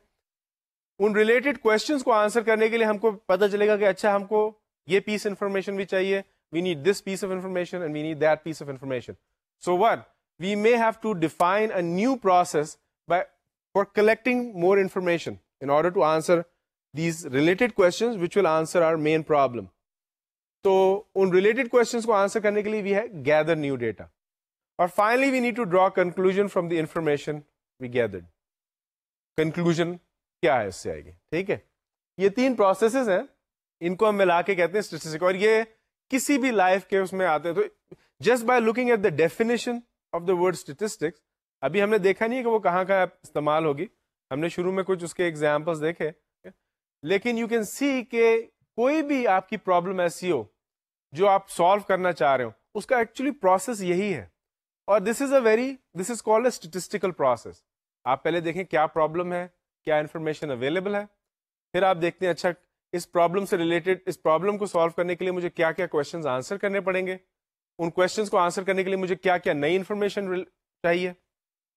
ان related questions کو answer کرنے کے لیے ہم کو پتہ چلے گا کہ اچھا ہم کو یہ piece information بھی چاہیے, we need this piece of information and we need that piece of information. So what? We may have to define a new process for collecting more information in order to answer these related questions which will answer our main problem. So un related questions ko answer karne ke liye we have gather new data. Or finally we need to draw conclusion from the information we gathered. Conclusion kya hai usse aayegi, theek hai. یہ تین processes ہیں, ان کو ہم ملا کے کہتے ہیں statistic, اور یہ کسی بھی لائف کے اس میں آتے ہیں. تو just by looking at the definition of the word statistics, ابھی ہم نے دیکھا نہیں کہ وہ کہاں کہاں استعمال ہوگی, ہم نے شروع میں کچھ اس کے ایگزامپلس دیکھے, لیکن یو کین سی کہ کوئی بھی آپ کی پرابلم ایسی ہو جو آپ سالو کرنا چاہ رہے ہو, اس کا ایکچولی پروسیس یہی ہے. اور this is called a statistical process. آپ پہلے دیکھیں کیا پرابلم ہے, کیا انفارمیشن اویلیبل ہے, پھر آپ دیکھتے ہیں اچھا اس پرابلم سے ریلیٹڈ, اس پرابلم کو سالو کرنے کے لیے مجھے کیا کیا کوشچنز آنسر کرنے پڑیں گے, ان کوشچنز کو آنسر کرنے کے لیے مجھے کیا کیا نئی انفارمیشن چاہیے,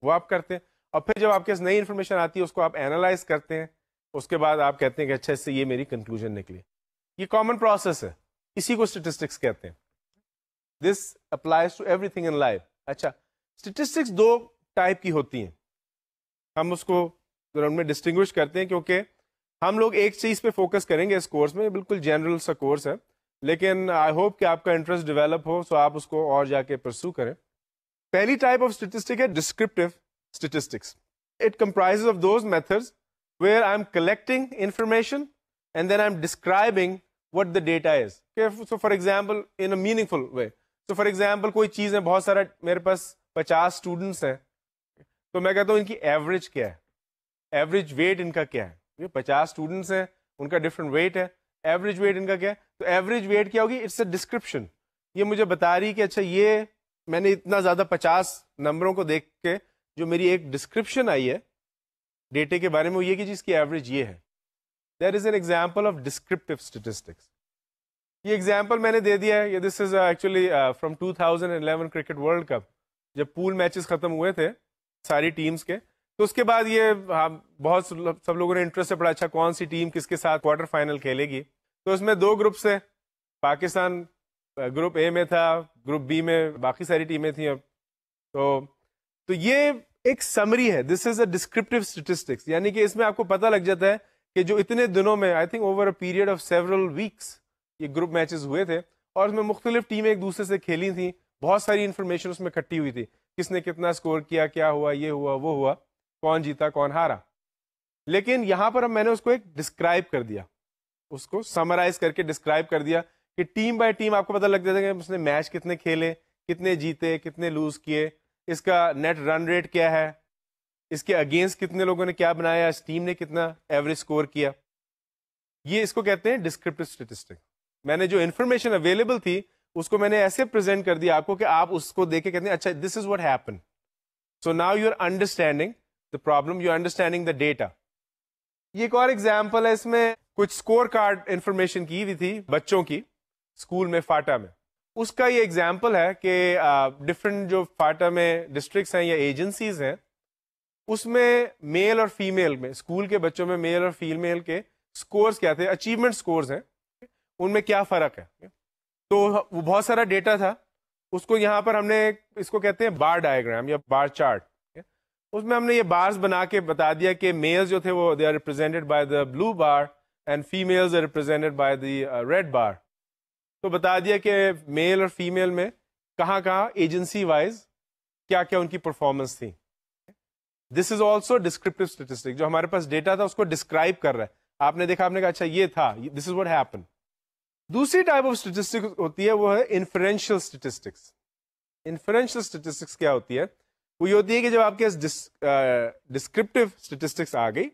وہ آپ کرتے ہیں. اور پھر جب آپ کے پاس نئی انفارمیشن آتی ہے اس کو آپ اینالائز کرتے ہیں, اس کے بعد آپ کہتے ہیں کہ اچھا اس سے یہ میری کنکلوژن نکلی. یہ کامن پروسیس ہے, اسی کو اسٹیٹسٹکس کہتے ہیں. This applies to everything in life. اچھا اسٹیٹسٹکس دو ٹائپ کی ہوتی ہیں, ہم اس کو ان میں ڈسٹنگوش کرتے ہیں کیونکہ ہم لوگ ایک چیز پہ فوکس کریں گے اس کورس میں. بالکل جنرل سا کورس ہے, لیکن آئی ہوپ کہ آپ کا انٹرسٹ ڈیولپ ہو, سو آپ اس کو اور جا کے پرسو کریں. پہلی ٹائپ آف اسٹیٹسٹک ہے descriptive statistics. It comprises of those methods where I am collecting information and then I am describing what the data is. So for example in a meaningful way, so for example کوئی چیز ہے, بہت سارا میرے پاس 50 students ہیں, تو میں کہتا ہوں ان کی ایوریج کیا ہے, ایوریج ویٹ ان کا کیا ہے. یہ 50 اسٹوڈنٹس ہیں, ان کا ڈفرنٹ ویٹ ہے, ایوریج ویٹ ان کا کیا ہے. تو ایوریج ویٹ کیا ہوگی, اٹس اے ڈسکرپشن. یہ مجھے بتا رہی کہ اچھا یہ میں نے اتنا زیادہ 50 نمبروں کو دیکھ کے جو میری ایک ڈسکرپشن آئی ہے ڈیٹے کے بارے میں, وہ یہ کہ جس کی ایوریج یہ ہے. That is an example of descriptive statistics. یہ ایگزامپل میں نے دے دیا ہے. This is actually from 2011 cricket world cup, جب پول میچز ختم ہوئے تھے ساری ٹیمز کے, تو اس کے بعد یہ بہت سب لوگوں نے انٹرسٹ سے پڑھا اچھا کون سی ٹیم کس کے ساتھ کوارٹر فائنل کھیلے گی. تو اس میں دو گروپس ہیں, پاکستان گروپ اے میں تھا, گروپ بی میں باقی ساری ٹیمیں تھیں. اب تو یہ ایک سمری ہے, this is a descriptive statistics, یعنی کہ اس میں آپ کو پتہ لگ جاتا ہے کہ جو اتنے دنوں میں I think over a period of several weeks یہ گروپ میچز ہوئے تھے, اور اس میں مختلف ٹیمیں ایک دوسرے سے کھیلی تھیں, بہت ساری انفارمیشن اس میں اکٹھی ہوئی تھی, کس نے کتنا اسکور کیا, کیا ہوا, یہ ہوا, وہ ہوا, کون جیتا کون ہارا. لیکن یہاں پر میں نے اس کو ایک ڈسکرائب کر دیا, اس کو سمرائز کر کے ڈسکرائب کر دیا کہ ٹیم بائی ٹیم آپ کو پتہ لگ جاتا ہے کہ اس نے میچ کتنے کھیلے, کتنے جیتے, کتنے لوز کیے, اس کا نیٹ رن ریٹ کیا ہے, اس کے اگینسٹ کتنے لوگوں نے کیا بنایا, اس ٹیم نے کتنا ایوریج اسکور کیا. یہ اس کو کہتے ہیں ڈسکرپٹیو اسٹیٹسٹک. میں نے جو انفارمیشن اویلیبل تھی اس کو میں نے ایسے پریزنٹ کر دیا آپ کو کہ آپ اس کو دیکھ کے کہتے ہیں اچھا this is what happen. So now you are understanding the problem, you are understanding the data. یہ ایک اور ایگزامپل ہے, اس میں کچھ اسکور کارڈ انفارمیشن کی ہوئی تھی بچوں کی اسکول میں فاٹا میں. اس کا یہ ایگزامپل ہے کہ ڈفرینٹ جو فاٹا میں ڈسٹرکٹس ہیں یا ایجنسیز ہیں, اس میں میل اور فیمیل میں, اسکول کے بچوں میں میل اور فیمیل کے سکورز کیا تھے, اچیومنٹ سکورز ہیں, ان میں کیا فرق ہے. تو وہ بہت سارا ڈیٹا تھا, اس کو یہاں پر ہم نے اس کو کہتے ہیں بار ڈائیگرام یا بار چارٹ. اس میں ہم نے یہ بارز بنا کے بتا دیا کہ میل جو تھے وہ they are represented by the blue bar and females are represented by the red bar. تو بتا دیا کہ میل اور فیمیل میں کہاں کہاں ایجنسی وائز کیا کیا ان کی پرفارمنس تھی. دس از آلسو ڈسکرپٹیو اسٹیٹسٹک, جو ہمارے پاس ڈیٹا تھا اس کو ڈسکرائب کر رہا ہے. آپ نے دیکھا, آپ نے کہا اچھا یہ تھا, دس از واٹ ہیپن. دوسری ٹائپ آف اسٹیٹسٹک ہوتی ہے وہ ہے انفرینشیل اسٹیٹسٹکس. انفرینشیل اسٹیٹسٹکس کیا ہوتی ہے, وہ یہ ہوتی ہے کہ جب آپ کے ڈسکرپٹیو اسٹیٹسٹکس آ گئی,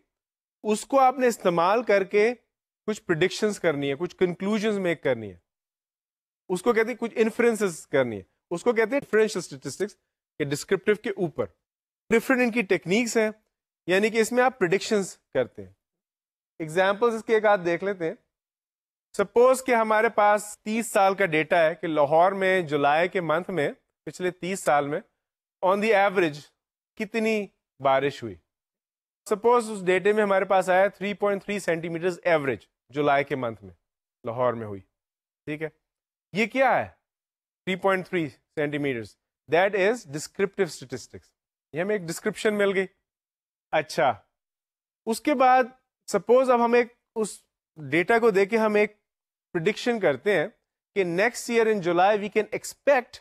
اس کو آپ نے استعمال کر کے کچھ پریڈکشنز کرنی ہے, کچھ کنکلوژنز میک کرنی ہے, اس کو کہتے ہیں کچھ انفرنسز کرنی ہے, اس کو کہتے ہیں ڈفرینشیل اسٹیٹسٹکس کے ڈسکرپٹیو کے اوپر. ڈفرینٹ ان کی ٹیکنیکس ہیں, یعنی کہ اس میں آپ پریڈکشنز کرتے ہیں. ایگزامپلز اس کے ایک آدھ دیکھ لیتے ہیں. سپوز کہ ہمارے پاس 30 سال کا ڈیٹا ہے کہ لاہور میں جولائی کے منتھ میں پچھلے 30 سال میں آن دی ایوریج کتنی بارش ہوئی. سپوز اس ڈیٹے میں ہمارے پاس آیا 3.3 سینٹی میٹر ایوریج جولائی کے منتھ میں لاہور میں ہوئی. ٹھیک ہے, یہ کیا ہے 3.3 centimetres, that is descriptive statistics. یہ ہمیں ایک ڈسکرپشن مل گئی. اچھا, اس کے بعد سپوز اب ہم ایک اس ڈیٹا کو دیکھ کے ہم ایک پریڈکشن کرتے ہیں کہ next year in July we can expect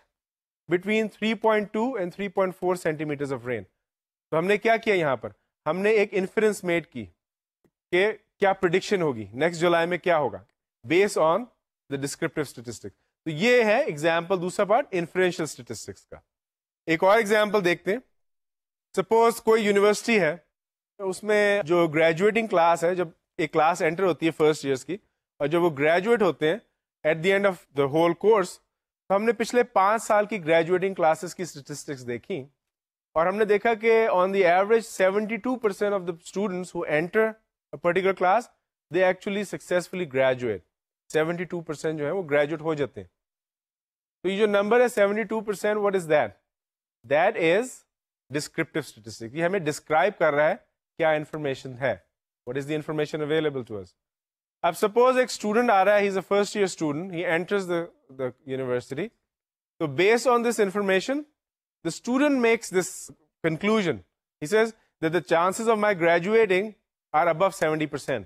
between 3.2 and 3.4 centimetres of rain. تو ہم نے کیا کیا یہاں پر, ہم نے ایک انفرنس میڈ کی کہ کیا پریڈکشن ہوگی نیکسٹ جولائی میں کیا ہوگا بیس آن دا ڈسکرپٹیو اسٹیٹسٹکس. تو یہ ہے ایگزامپل, دوسرا پارٹ انفرینشیل اسٹیٹسٹکس کا. ایک اور ایگزامپل دیکھتے ہیں. سپوز کوئی یونیورسٹی ہے, اس میں جو گریجویٹنگ کلاس ہے, جب ایک کلاس انٹر ہوتی ہے فرسٹ ایئرس کی, اور جب وہ گریجویٹ ہوتے ہیں at the end of the whole course, تو ہم نے پچھلے 5 سال کی گریجویٹنگ کلاسز کی اسٹیٹسٹکس دیکھی, اور ہم نے دیکھا کہ on the average 72% of the students who enter a particular class they actually successfully graduate. 72% جو ہے وہ گریجویٹ ہو جاتے ہیں. تو یہ جو نمبر ہے 72%, what is that? That is descriptive statistics. یہ ہمیں ڈسکرائب کر رہا ہے کیا انفارمیشن ہے. What is the information available to us? اب سپوز ایک اسٹوڈنٹ آ رہا ہے, he is a first year student, he enters the university. So based on this information, the student makes this conclusion. He says that the chances of my graduating are above 70%.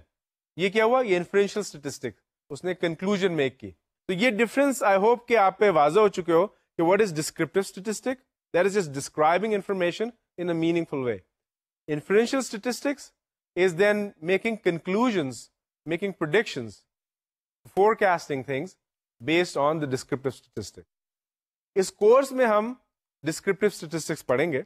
یہ کیا ہوا, یہ inferential statistic, اس نے conclusion make کی. تو یہ difference I hope کہ آپ پہ واضح ہو چکے ہو کہ what is descriptive statistic, that is just describing information in a meaningful way. Inferential statistics is then making conclusions, making predictions, forecasting things based on the descriptive statistic. اس کورس میں ہم descriptive statistics پڑھیں گے.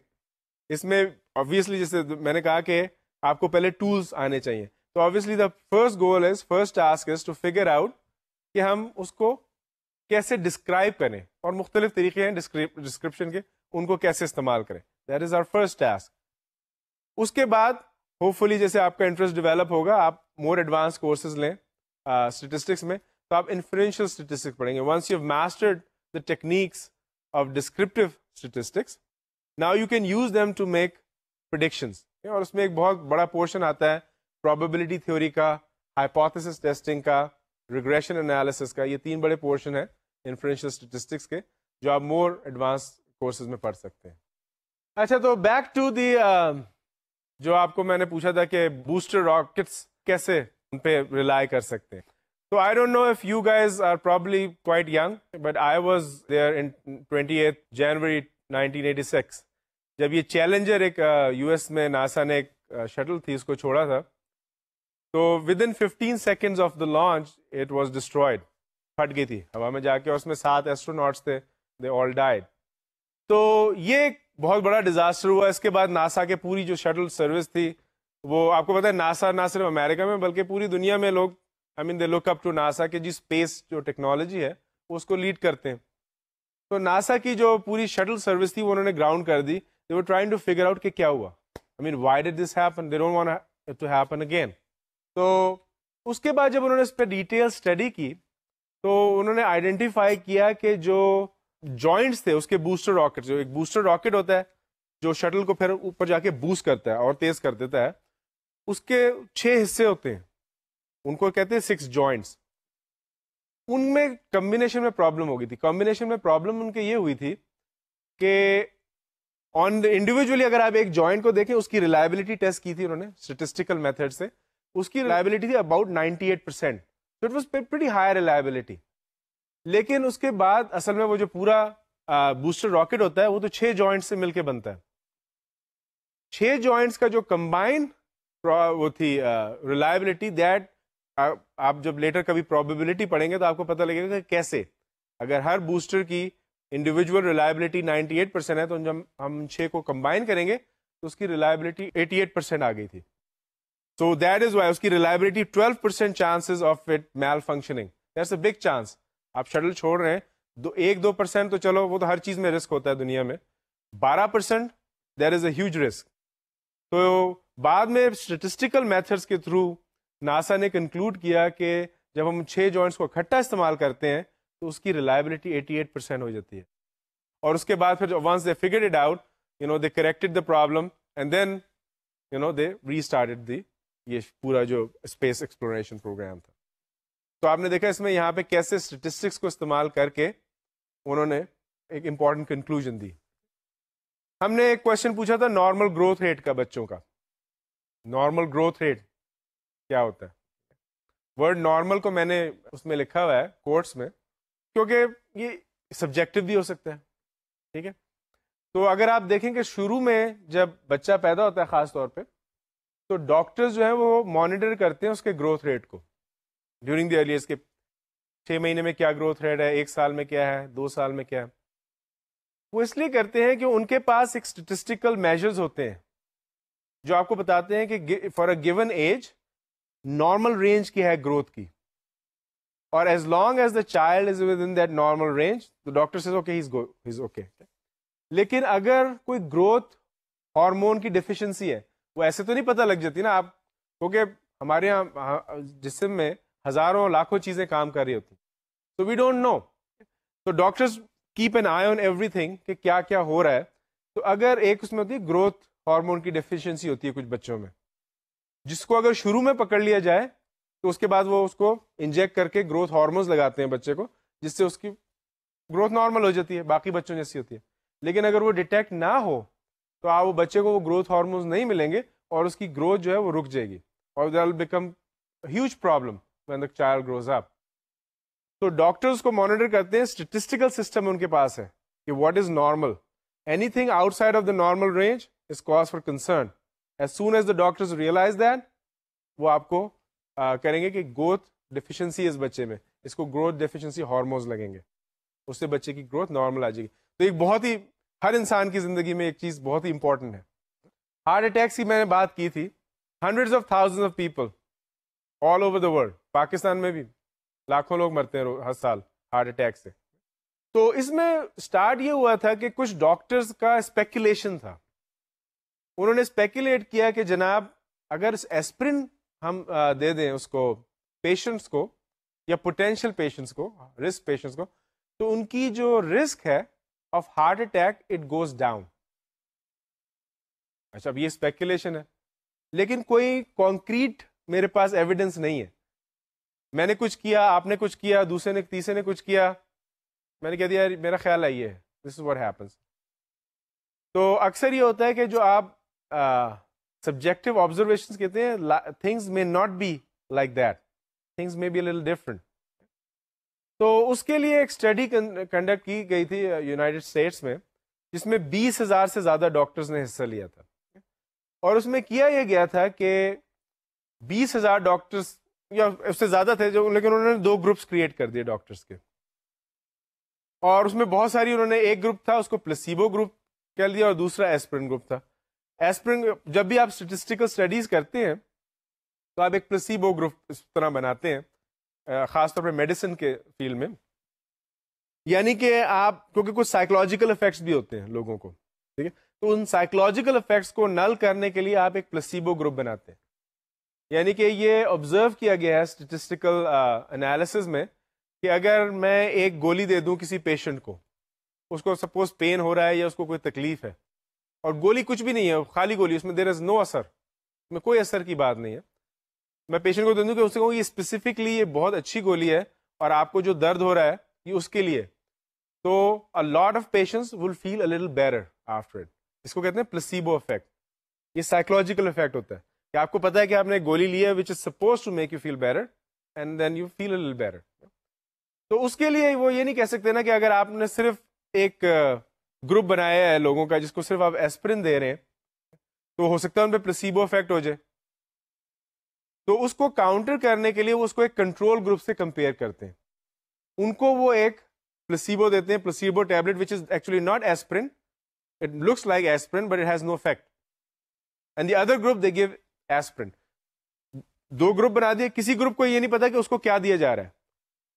اس میں obviously جیسے میں نے کہا کہ آپ کو پہلے ٹولس آنے چاہیے, تو obviously the first goal is, first task is to figure out کہ ہم اس کو کیسے ڈسکرائب کریں, اور مختلف طریقے ہیں ڈسکرپشن کے, ان کو کیسے استعمال کریں. That is our first task. اس کے بعد ہوپ فلی جیسے آپ کا انٹرسٹ ڈیولپ ہوگا, آپ مور ایڈوانس کورسز لیں اسٹیٹسٹکس میں, تو آپ انفرینشیل اسٹیٹسٹکس پڑھیں گے. Once you have mastered the techniques of descriptive statistics, now you can use them to make predictions. اور اس میں ایک بہت بڑا پورشن آتا ہے پرابیبلٹی تھیوری کا, ہائپوتھیسس ٹیسٹنگ کا, ریگریشن انالیسس کا. یہ 3 بڑے پورشن ہیں انفرینشیل اسٹیٹسٹکس کے, جو آپ مور ایڈوانس کورسز میں پڑھ سکتے ہیں. اچھا, تو بیک ٹو دی جو آپ کو میں نے پوچھا تھا کہ بوسٹر راکٹس کیسے ان پہ ریلائی کر سکتے ہیں. تو I don't know if you guys are probably quite young, but I was there in 28 January 1986 جب یہ چیلنجر ایک یو ایس میں ناسا نے ایک شٹل تھی اس کو چھوڑا تھا. تو with in 15 seconds of the launch it was destroyed, پھٹ گئی تھی ہوا میں جا کے, اور اس میں 7 ایسٹروناٹس تھے, دے آل ڈائڈ. تو یہ بہت بڑا ڈیزاسٹر ہوا. اس کے بعد ناسا کے پوری جو شٹل سروس تھی, وہ آپ کو پتا ہے ناسا نہ صرف امریکہ میں بلکہ پوری دنیا میں لوگ آئی مین دے لک اپ ٹو ناسا کہ جی اسپیس جو ٹیکنالوجی ہے وہ اس کو لیڈ کرتے ہیں. تو ناسا کی جو پوری شٹل سروس تھی وہ انہوں نے گراؤنڈ کر دی. They were trying to figure out کہ کیا ہوا, I mean why did this happen, they don't want it to happen again. تو اس کے بعد جب انہوں نے اس پہ ڈیٹیل اسٹڈی کی تو انہوں نے آئیڈینٹیفائی کیا کہ جو جوائنٹس تھے اس کے بوسٹر راکٹ, جو ایک بوسٹر راکٹ ہوتا ہے جو شٹل کو پھر اوپر جا کے بوسٹ کرتا ہے اور تیز کر دیتا ہے, اس کے 6 حصے ہوتے ہیں, ان کو کہتے ہیں 6 جوائنٹس. ان میں کمبینیشن میں پرابلم ہو گئی تھی. کمبینیشن میں پرابلم ان کے یہ ہوئی تھی کہ آن انڈیویجولی اگر آپ ایک جوائنٹ کو دیکھیں, اس کی ریلائبلٹی ٹیسٹ کی تھی انہوں نے اسٹیٹسٹیکل میتھڈ سے, اس کی ریلائبلٹی تھی about 98%. So it was pretty high reliability. لیکن اس کے بعد اصل میں وہ جو پورا بوسٹر راکٹ ہوتا ہے وہ تو 6 جوائنٹ سے مل کے بنتا ہے. 6 جوائنٹس کا جو کمبائن وہ تھی ریلائبلٹی, دیٹ آپ جب لیٹر کبھی پروبیبلٹی پڑھیں گے تو آپ کو پتہ لگے گا کہ کیسے, اگر ہر بوسٹر کی انڈیویجول ریلائبلٹی 98% ہے، تو جب ہم 6 کو کمبائن کریں گے تو اس کی ریلائبلٹی 88% آ گئی تھی. سو دیٹ از وائی اس کی reliability 12% chances of it malfunctioning. That's a big chance. آپ شٹل چھوڑ رہے ہیں 1-2% تو چلو وہ تو ہر چیز میں رسک ہوتا ہے دنیا میں، 12% دیر از اے ہیوج رسک. تو بعد میں اسٹیٹسٹیکل میتھڈس کے تھرو ناسا نے کنکلوڈ کیا کہ جب ہم 6 جوائنٹس کو اکٹھا استعمال کرتے ہیں تو اس کی ریلائبلٹی 88% ہو جاتی ہے. اور اس کے بعد پھر once they figured it out, they corrected the problem and then they restarted the یہ پورا جو اسپیس ایکسپلوریشن پروگرام تھا. تو آپ نے دیکھا اس میں یہاں پہ کیسے اسٹیٹسٹکس کو استعمال کر کے انہوں نے ایک امپورٹنٹ کنکلوژن دی. ہم نے ایک کوشچن پوچھا تھا نارمل گروتھ ریٹ کا بچوں کا. نارمل گروتھ ریٹ کیا ہوتا ہے؟ ورڈ نارمل کو میں نے اس میں لکھا ہوا ہے کوٹس میں کیونکہ یہ سبجیکٹو بھی ہو سکتا ہے. ٹھیک ہے، تو اگر آپ دیکھیں کہ شروع میں جب بچہ پیدا ہوتا ہے خاص طور پہ تو ڈاکٹرز جو ہیں وہ مانیٹر کرتے ہیں اس کے گروتھ ریٹ کو ڈیورنگ دی ارلی ایج کے 6 مہینے میں کیا گروتھ ریٹ ہے، 1 سال میں کیا ہے، 2 سال میں کیا ہے. وہ اس لیے کرتے ہیں کہ ان کے پاس ایک اسٹیٹسٹیکل میجرز ہوتے ہیں جو آپ کو بتاتے ہیں کہ for a given age normal range کی ہے گروتھ کی، اور as long as the child is within that normal range تو doctor says okay he is okay. لیکن اگر کوئی گروتھ ہارمون کی ڈیفیشنسی ہے، وہ ایسے تو نہیں پتہ لگ جاتی نا آپ، کیونکہ ہمارے یہاں جسم میں ہزاروں لاکھوں چیزیں کام کر رہی ہوتی، تو وی ڈونٹ نو. تو doctors keep an eye on everything کہ کیا کیا ہو رہا ہے. تو اگر ایک اس میں ہوتی ہے گروتھ ہارمون کی ڈیفیشنسی ہوتی ہے کچھ بچوں میں، جس کو اگر شروع میں پکڑ لیا جائے تو اس کے بعد وہ اس کو انجیکٹ کر کے گروتھ ہارمونز لگاتے ہیں بچے کو، جس سے اس کی گروتھ نارمل ہو جاتی ہے، باقی بچوں جیسی ہوتی ہے. لیکن اگر وہ ڈیٹیکٹ نہ ہو تو آپ وہ بچے کو وہ گروتھ ہارمونز نہیں ملیں گے اور اس کی گروتھ جو ہے وہ رک جائے گی اور that will become huge problem when the child grows up. تو ڈاکٹرز کو مانیٹر کرتے ہیں، اسٹیٹسٹیکل سسٹم ان کے پاس ہے کہ what is normal. Anything outside of the normal range is cause for concern. As soon as the doctors realize that وہ آپ کو کریں گے کہ گروتھ ڈیفیشنسی اس بچے میں، اس کو گروتھ ڈیفیشنسی ہارمونز لگیں گے، اس سے بچے کی گروتھ نارمل آ جائے گی. تو ایک بہت ہی ہر انسان کی زندگی میں ایک چیز بہت ہی امپورٹنٹ ہے. ہارٹ اٹیکس کی میں نے بات کی تھی، hundreds of thousand of people all over the world, Pakistan میں بھی لاکھوں لوگ مرتے ہیں ہر سال ہارٹ اٹیک سے. تو اس میں سٹارٹ یہ ہوا تھا کہ کچھ ڈاکٹرز کا اسپیکولیشن تھا. انہوں نے اسپیکولیٹ کیا کہ جناب اگر ایسپرین ہم دے دیں اس کو پیشنٹس کو یا پوٹینشیل پیشنٹس کو، رسک پیشنٹس کو، تو ان کی جو رسک ہے of heart attack it goes down. اچھا اب یہ اسپیکولیشن ہے لیکن کوئی کانکریٹ میرے پاس ایویڈنس نہیں ہے. میں نے کچھ کیا، آپ نے کچھ کیا، دوسرے نے تیسرے نے کچھ کیا، میں نے کہہ دیا میرا خیال ہے یہ ہے، دس از واٹ ہیپنس. تو اکثر یہ ہوتا ہے کہ جو آپ سبجیکٹو آبزرویشنس کہتے ہیں، things may not be like that, things may be a little different. تو اس کے لیے ایک اسٹڈی کنڈکٹ کی گئی تھی یونائٹیڈ اسٹیٹس میں، جس میں 20,000 سے زیادہ ڈاکٹرز نے حصہ لیا تھا. اور اس میں کیا یہ گیا تھا کہ 20,000 ڈاکٹرز یا اس سے زیادہ تھے جو، لیکن انہوں نے 2 گروپس کریٹ کر دیے ڈاکٹرز کے. اور اس میں بہت ساری انہوں نے، ایک گروپ تھا اس کو پلیسیبو گروپ کہہ دیا اور دوسرا ایسپرین گروپ تھا. ایسپرین، جب بھی آپ اسٹیٹسٹیکل اسٹڈیز کرتے ہیں تو آپ ایک پلیسیبو گروپ اس طرح بناتے ہیں، خاص طور پہ میڈیسن کے فیلڈ میں. یعنی کہ آپ، کیونکہ کچھ سائیکولوجیکل افیکٹس بھی ہوتے ہیں لوگوں کو، ٹھیک ہے، تو ان سائیکولوجیکل افیکٹس کو نل کرنے کے لیے آپ ایک پلیسیبو گروپ بناتے ہیں. یعنی کہ یہ آبزرو کیا گیا ہے اسٹیٹسٹیکل انالیسز میں کہ اگر میں ایک گولی دے دوں کسی پیشنٹ کو، اس کو سپوز پین ہو رہا ہے یا اس کو کوئی تکلیف ہے، اور گولی کچھ بھی نہیں ہے، خالی گولی، اس میں دیر از نو اثر، اس میں کوئی اثر کی بات نہیں ہے، میں پیشنٹ کو دے دوں کہ اس کو یہ اسپیسیفکلی یہ بہت اچھی گولی ہے اور آپ کو جو درد ہو رہا ہے یہ اس کے لیے، تو a lot of patients will feel a little better after it. اس کو کہتے ہیں پلیسیبو افیکٹ. یہ سائیکولوجیکل افیکٹ ہوتا ہے کہ آپ کو پتا ہے کہ آپ نے گولی لی ہے which is supposed to make you feel better and then you feel a little better. تو اس کے لیے وہ یہ نہیں کہہ سکتے نا کہ اگر آپ نے صرف ایک گروپ بنایا ہے لوگوں کا جس کو صرف آپ ایسپرین دے رہے ہیں تو ہو سکتا ہے ان پہ پلیسیبو افیکٹ ہو جائے. تو اس کو کاؤنٹر کرنے کے لیے وہ اس کو ایک کنٹرول گروپ سے کمپیئر کرتے ہیں، ان کو وہ ایک placebo دیتے ہیں, placebo tablet which is actually not aspirin, it looks like aspirin but it has no effect, and the other group they give aspirin. دو گروپ بنا دیے, کسی گروپ کو یہ نہیں پتا کہ اس کو کیا دیا جا رہا ہے,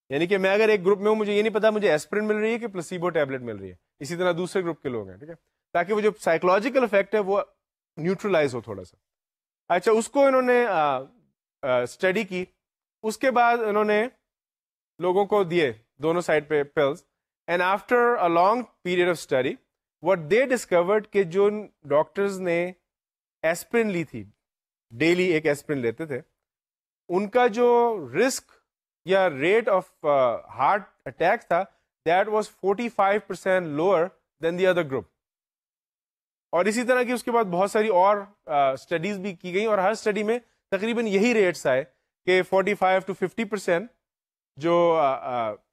یعنی کہ میں اگر ایک گروپ میں ہوں مجھے یہ نہیں پتا مجھے ایسپرین مل رہی ہے کہ پلاسیبو ٹیبلٹ مل رہی ہے, اسی طرح دوسرے گروپ کے لوگ ہیں, ٹھیک ہے, تاکہ وہ جو سائیکولوجیکل افیکٹ ہے وہ نیوٹرلائز ہو تھوڑا سا. اچھا, اس کو انہوں نے اسٹڈی کی, اس کے بعد انہوں نے لوگوں کو دیے دونوں سائڈ پہ pills, and after a long period of study what they discovered کہ جو ڈاکٹرز نے ایسپرین لی تھی, ڈیلی ایک ایسپرین لیتے تھے, ان کا جو رسک یا ریٹ آف ہارٹ اٹیک تھا that was 45% lower than the other group. اور اسی طرح کی اس کے بعد بہت ساری اور اسٹڈیز بھی کی گئیں, اور ہر اسٹڈی میں تقریباً یہی ریٹس آئے کہ 45 to 50% جو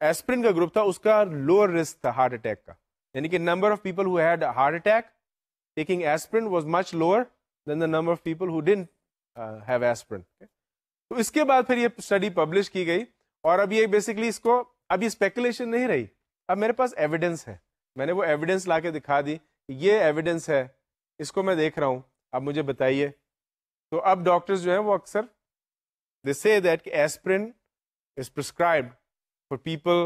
ایسپرین کا گروپ تھا اس کا لوور رسک تھا ہارٹ اٹیک کا, یعنی کہ number of people who had heart attack taking aspirin was much lower than the number of people who didn't have aspirin. تو اس کے بعد پھر یہ اسٹڈی پبلش کی گئی, اور اب یہ بیسکلی اس کو اب یہ اسپیکولیشن نہیں رہی, اب میرے پاس ایویڈنس ہے, میں نے وہ ایویڈنس لا کے دکھا دی کہ یہ ایویڈنس ہے, اس کو میں دیکھ رہا ہوں, اب مجھے بتائیے. تو اب ڈاکٹرز جو ہیں وہ اکثر دے سے دیٹ کہ aspirin is prescribed for people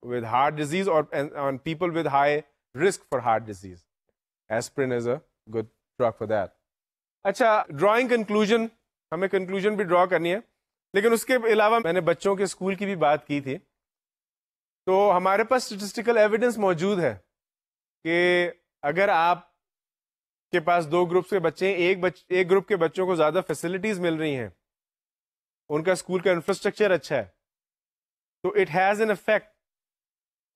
with heart disease اور people with high risk for heart disease. Aspirin is a good drug for that. اچھا, ڈرائنگ کنکلوژن, ہمیں کنکلوژن بھی ڈرا کرنی ہے, لیکن اس کے علاوہ میں نے بچوں کے اسکول کی بھی بات کی تھی. تو ہمارے پاس اسٹیٹسٹیکل ایویڈنس موجود ہے کہ اگر آپ کے پاس دو گروپس کے بچے ہیں, ایک گروپ کے بچوں کو زیادہ فیسلٹیز مل رہی ہیں, ان کا اسکول کا انفراسٹرکچر اچھا ہے, تو it has an effect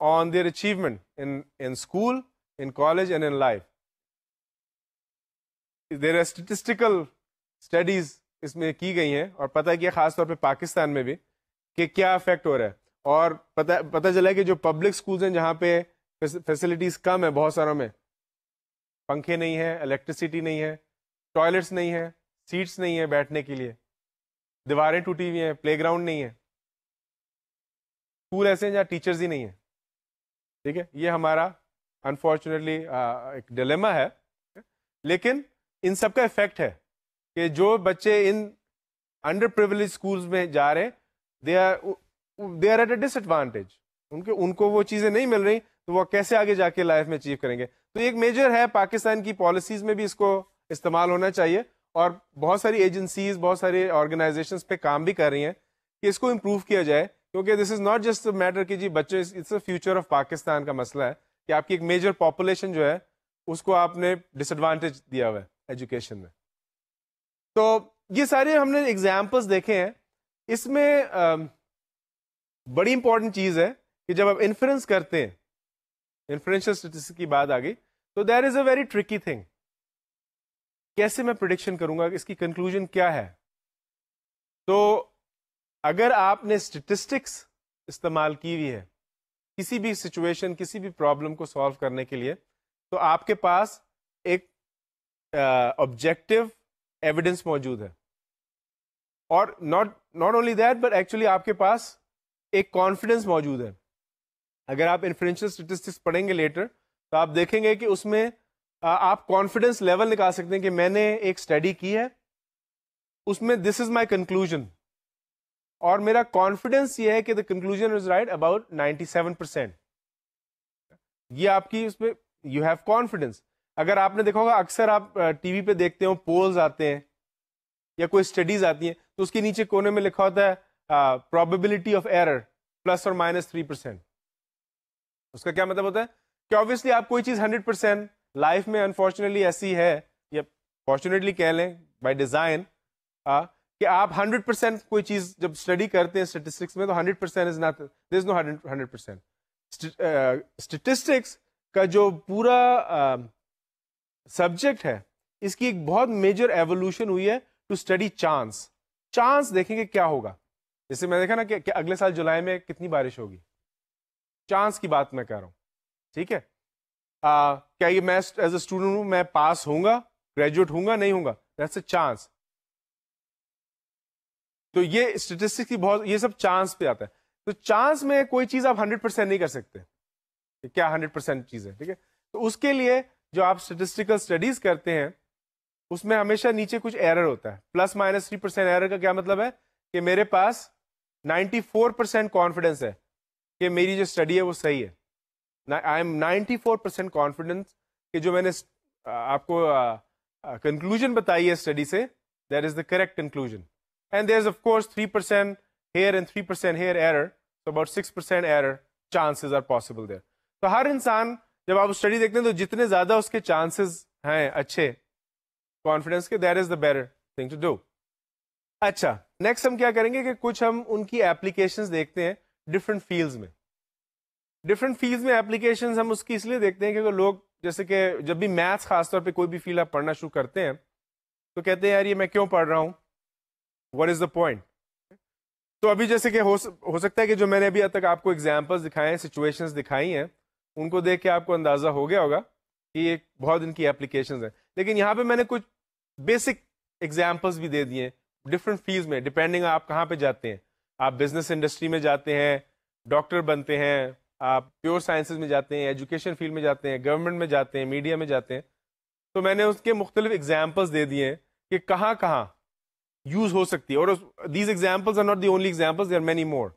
on their achievement in school, in college and in life. There are statistical studies اس میں کی گئی ہیں, اور پتہ کیا خاص طور پہ پاکستان میں بھی کہ کیا افیکٹ ہو رہا ہے. اور پتہ چلا کہ جو پبلک اسکولز ہیں جہاں پہ فیسلٹیز کم ہے, بہت ساروں میں پنکھے نہیں ہیں, الیکٹریسٹی نہیں ہے, ٹوائلٹس نہیں ہے, سیٹس نہیں ہیں بیٹھنے کے لیے, دیواریں ٹوٹی ہوئی ہیں, پلے گراؤنڈ نہیں ہے, اسکول ایسے ہیں جہاں ٹیچرز ہی نہیں ہیں. ٹھیک ہے, یہ ہمارا انفارچونیٹلی ایک ڈیلیما ہے, لیکن ان سب کا افیکٹ ہے کہ جو بچے ان انڈر پریویلیج اسکولز میں جا رہے ہیں they are at a disadvantage, ان کو وہ چیزیں نہیں مل رہی, تو وہ کیسے آگے جا کے لائف میں اچیو کریں گے. تو ایک میجر ہے پاکستان کی پالیسیز میں بھی اس کو استعمال ہونا چاہیے, اور بہت ساری ایجنسیز, بہت ساری آرگنائزیشنز پہ کام بھی کر رہی ہیں کہ اس کو امپروو کیا جائے, کیونکہ this is not just matter کہ جی بچے, it's a future of Pakistan کا مسئلہ ہے کہ آپ کی ایک میجر پاپولیشن جو ہے اس کو آپ نے ڈس ایڈوانٹیج دیا ہوا ہے ایجوکیشن میں. تو یہ سارے ہم نے ایگزامپلس دیکھے ہیں. اس میں بڑی امپورٹنٹ چیز ہے کہ جب آپ انفرنس کرتے ہیں, انفرنشل اسٹیٹسٹکس کی بات آ گئی, تو دیر از اے ویری ٹرکی تھنگ. کیسے میں پریڈکشن کروں گا کہ اس کی کنکلوژن کیا ہے؟ تو اگر آپ نے اسٹیٹسٹکس استعمال کی ہوئی ہے کسی بھی سچویشن, کسی بھی پرابلم کو سالو کرنے کے لیے, تو آپ کے پاس ایک آبجیکٹو ایویڈنس موجود ہے, اور not only that but actually آپ کے پاس ایک کانفیڈنس موجود ہے. اگر آپ انفرنشل اسٹیٹسٹکس پڑھیں گے لیٹر, تو آپ دیکھیں گے کہ اس میں آپ کانفیڈنس لیول نکال سکتے ہیں کہ میں نے ایک اسٹڈی کی ہے, اس میں دس از مائی کنکلوژن, اور میرا کانفیڈنس یہ ہے کہ the conclusion is right about 97%. یہ آپ کی اس پہ یو ہیو کانفیڈنس. اگر آپ نے دیکھا ہوگا اکثر آپ ٹی وی پہ دیکھتے ہو پولز آتے ہیں یا کوئی اسٹڈیز آتی ہیں, تو اس کے نیچے کونے میں لکھا ہوتا ہے probability of error +or-3%. اس کا کیا مطلب ہوتا ہے کہ obviously آپ کوئی چیز 100% لائف میں انفارچونیٹلی ایسی ہے, یا فارچونیٹلی کہہ لیں بائی ڈیزائن, کہ آپ 100% کوئی چیز جب اسٹڈی کرتے ہیں اسٹیٹسٹکس میں, تو 100% is not, there is know 100%. Statistics کا جو پورا سبجیکٹ ہے, اس کی ایک بہت میجر ایوولوشن ہوئی ہے ٹو اسٹڈی چانس. چانس دیکھیں گے کیا ہوگا, جیسے میں دیکھا نا کہ اگلے سال جولائی میں کتنی بارش ہوگی, چانس کی بات میں کر رہا ہوں. ٹھیک ہے, کیا یہ میں ایز اے اسٹوڈنٹ ہوں, میں پاس ہوں گا, گریجویٹ ہوں گا, نہیں ہوں گا, دیٹس اے چانس. تو یہ اسٹیٹسٹکس کی بہت, یہ سب چانس پہ آتا ہے. تو چانس میں کوئی چیز آپ 100% نہیں کر سکتے. کیا 100% چیز ہے. ٹھیک ہے, تو اس کے لیے جو آپ اسٹیٹسٹیکل اسٹڈیز کرتے ہیں اس میں ہمیشہ نیچے کچھ ایرر ہوتا ہے. +-3% ایرر کا کیا مطلب ہے کہ میرے پاس 94% کانفیڈنس ہے کہ میری جو اسٹڈی ہے وہ صحیح ہے. آئی ایم 94% کانفیڈنس کہ جو میں نے آپ کو کنکلوژن بتائی ہے اسٹڈی سے, that is the correct conclusion. And there is of course 3% here and 3% here error, so about 6% error chances are possible there. تو ہر انسان جب آپ اسٹڈی دیکھتے ہیں تو جتنے زیادہ اس کے چانسز ہیں اچھے کانفیڈنس کے, that is the better thing to do. اچھا, نیکسٹ ہم کیا کریں گے کہ کچھ ہم ان کی اپلیکیشنز دیکھتے ہیں ڈفرینٹ فیلڈز میں. ڈفرینٹ فیلڈز میں اپلیکیشنز ہم اس کی اس لیے دیکھتے ہیں کیونکہ لوگ جیسے کہ جب بھی میتھس خاص طور پہ کوئی بھی فیلڈ آپ پڑھنا شروع کرتے ہیں تو کہتے ہیں یار یہ میں کیوں پڑھ رہا ہوں, واٹ از دا پوائنٹ. تو ابھی جیسے کہ ہو سکتا ہے کہ جو میں نے ابھی تک آپ کو ایگزامپلس دکھائے ہیں, سچویشنز دکھائی ہیں, ان کو دیکھ کے آپ کو اندازہ ہو گیا ہوگا کہ یہ بہت ان کی اپلیکیشنز ہیں. لیکن یہاں پہ میں نے کچھ بیسک ایگزامپلس بھی دے دیے ہیں ڈفرینٹ فیلڈز میں, ڈپینڈنگ آپ کہاں پہ جاتے ہیں. آپ بزنس انڈسٹری میں جاتے ہیں, ڈاکٹر بنتے ہیں, آپ پیور سائنسز میں جاتے ہیں, ایجوکیشن فیلڈ میں جاتے ہیں, گورنمنٹ میں جاتے ہیں, میڈیا میں جاتے ہیں. تو میں نے اس کے مختلف ایگزامپلس دے دیے ہیں کہ کہاں کہاں یوز ہو سکتی ہے, اور these examples are not the only examples, there are many more.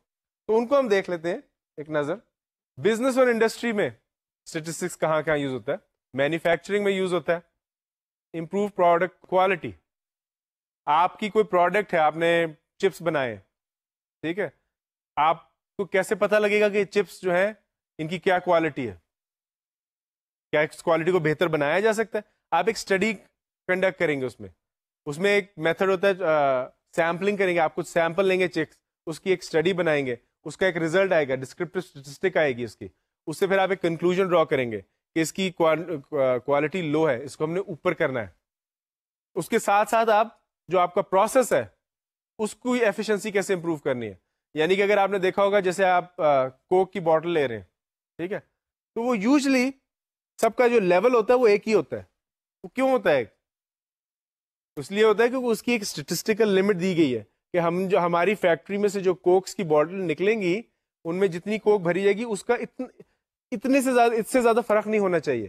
تو ان کو ہم دیکھ لیتے ہیں ایک نظر. بزنس اور انڈسٹری میں اسٹیٹسٹکس کہاں کہاں یوز ہوتا ہے. مینوفیکچرنگ میں یوز ہوتا ہے. امپروو پروڈکٹ کوالٹی, آپ کی کوئی پروڈکٹ ہے, آپ نے چپس بنائے, ٹھیک ہے, آپ کو کیسے پتہ لگے گا کہ چپس جو ہے ان کی کیا کوالٹی ہے, کیا اس کوالٹی کو بہتر بنایا جا سکتا ہے. آپ ایک اسٹڈی کنڈکٹ کریں گے, اس میں ایک میتھڈ ہوتا ہے سیمپلنگ کریں گے. آپ کچھ سیمپل لیں گے چپس, اس کی ایک اسٹڈی بنائیں گے, اس کا ایک ریزلٹ آئے گا, ڈسکرپٹیو اسٹیٹسٹک آئے گی اس کی, اس سے پھر آپ ایک کنکلوژن ڈرا کریں گے کہ اس کی کوالٹی لو ہے, اس کو ہم نے اوپر کرنا ہے. اس کے ساتھ ساتھ آپ جو آپ کا پروسیس ہے اس کو ایفیشنسی کیسے امپروو کرنی ہے. یعنی کہ اگر آپ نے دیکھا ہوگا جیسے آپ کوک کی بوٹل لے رہے ہیں, ٹھیک ہے, تو وہ یوزلی سب کا جو لیول ہوتا ہے وہ ایک ہی ہوتا ہے. وہ کیوں ہوتا ہے؟ اس لیے ہوتا ہے کیونکہ اس کی ایک اسٹیٹسٹیکل لمٹ دی گئی ہے کہ ہم جو ہماری فیکٹری میں سے جو کوکس کی بوٹل نکلیں گی ان میں جتنی کوک بھری جائے گی اس کا اتنے سے زیادہ اس سے زیادہ فرق نہیں ہونا چاہیے.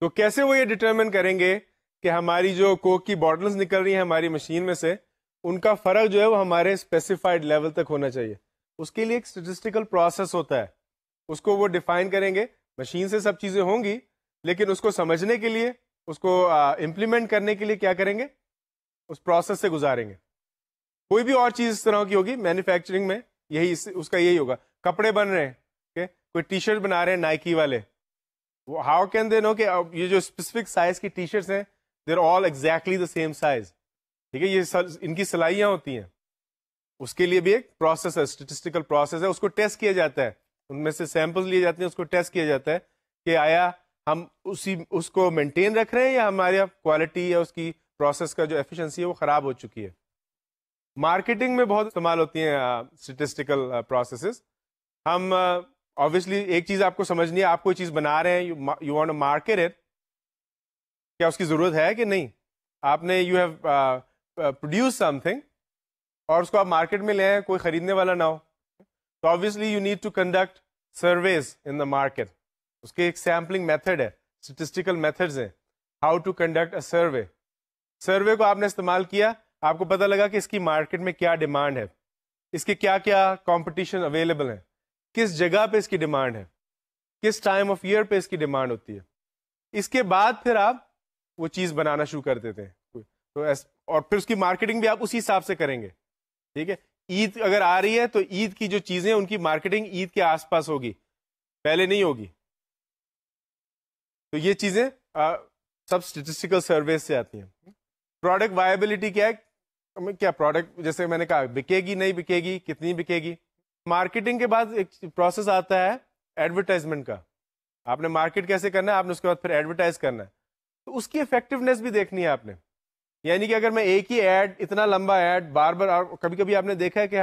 تو کیسے وہ یہ ڈٹرمن کریں گے کہ ہماری جو کوک کی بوٹلز نکل رہی ہیں ہماری مشین میں سے ان کا فرق جو ہے وہ ہمارے اسپیسیفائڈ لیول تک ہونا چاہیے. اس کے لیے ایک اسٹیٹسٹیکل پروسیس ہوتا ہے, اس کو وہ ڈیفائن کریں گے. مشین سے سب چیزیں ہوں گی لیکن اس کو سمجھنے کے لیے, اس کو امپلیمنٹ کرنے کے لیے کیا کریں گے, اس پروسیس سے گزاریں گے. کوئی بھی اور چیز اس طرح کی ہوگی مینوفیکچرنگ میں یہی اس کا یہی ہوگا. کپڑے بن رہے ہیں, کوئی ٹی شرٹ بنا رہے ہیں نائکی والے, ہاؤ کین دے نو کہ یہ جو اسپیسیفک سائز کی ٹی شرٹس ہیں they are all exactly the same size, ٹھیک ہے, یہ ان کی سلائیاں ہوتی ہیں. اس کے لیے بھی ایک پروسیس ہے, اسٹیٹسٹیکل پروسیس ہے, اس کو ٹیسٹ کیا جاتا ہے, ان میں سے سیمپلز لیے جاتے ہیں, اس کو ٹیسٹ کیا جاتا ہے کہ آیا ہم اس کو مینٹین رکھ رہے ہیں یا ہماری کوالٹی یا اس کی پروسیس کا جو ایفیشنسی ہے وہ خراب ہو چکی ہے. مارکیٹنگ میں بہت استعمال ہوتی ہیں اسٹیٹسٹیکل پروسیسز. ہم obviously ایک چیز آپ کو سمجھنی ہے, آپ کوئی چیز بنا رہے ہیں, you want to market it, کیا اس کی ضرورت ہے کہ نہیں. آپ نے you have produce something اور اس کو آپ مارکیٹ میں لے آئیں, کوئی خریدنے والا نہ ہو, تو obviously you need to conduct surveys in the market. اس کے ایک سیمپلنگ میتھڈ ہے, اسٹیٹسٹیکل میتھڈز ہیں, how to conduct a survey. Survey کو آپ نے استعمال کیا, آپ کو پتہ لگا کہ اس کی مارکیٹ میں کیا ڈیمانڈ ہے, اس کے کیا کیا کمپٹیشن اویلیبل ہیں, کس جگہ پہ اس کی ڈیمانڈ ہے, کس ٹائم آف ایئر پہ اس کی ڈیمانڈ ہوتی ہے. اس کے بعد پھر آپ وہ چیز بنانا شروع کر دیتے ہیں, تو اور پھر اس کی مارکیٹنگ بھی آپ اسی حساب سے کریں گے, ٹھیک ہے. عید اگر آ رہی ہے تو عید کی جو چیزیں ان کی مارکیٹنگ عید کے آس پاس ہوگی, پہلے نہیں ہوگی. تو یہ چیزیں سب اسٹیٹسٹیکل سرویز سے آتی ہیں. پروڈکٹ وائبلٹی کیا ہے, کیا پروڈکٹ جیسے میں نے کہا بکے گی نہیں بکے گی, کتنی بکے گی. مارکیٹنگ کے بعد ایک پروسیس آتا ہے ایڈورٹائزمنٹ کا. آپ نے مارکیٹ کیسے کرنا ہے, آپ نے اس کے بعد پھر ایڈورٹائز کرنا ہے, تو اس کی افیکٹونیس بھی دیکھنی ہے آپ نے. یعنی کہ اگر میں ایک ہی ایڈ, اتنا لمبا ایڈ بار بار, کبھی کبھی آپ نے دیکھا ہے کہ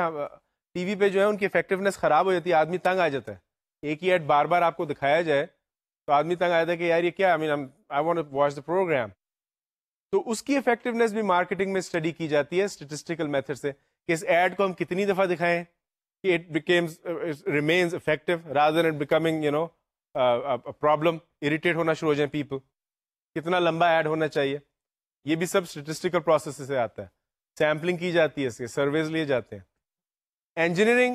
ٹی وی پہ جو ہے ان کی افیکٹونیس خراب ہو جاتی ہے, آدمی تنگ آ جاتا ہے. ایک ہی ایڈ بار بار آپ کو دکھایا جائے تو آدمی تنگ آ جاتا ہے کہ یار یہ کیا, I want to watch the program. تو اس کی افیکٹونیس بھی مارکیٹنگ میں اسٹڈی کی جاتی ہے اسٹیٹسٹیکل میتھڈ سے, کہ اس ایڈ کو ہم کتنی دفعہ دکھائیں کہ it remains effective rather than becoming problem irritate ہونا شروع ہو جائیں پیپل, کتنا لمبا ایڈ ہونا چاہیے, یہ بھی سب اسٹیٹسٹیکل پروسیس سے آتا ہے. سیمپلنگ کی جاتی ہے, اس کے سرویز لیے جاتے ہیں. انجینئرنگ,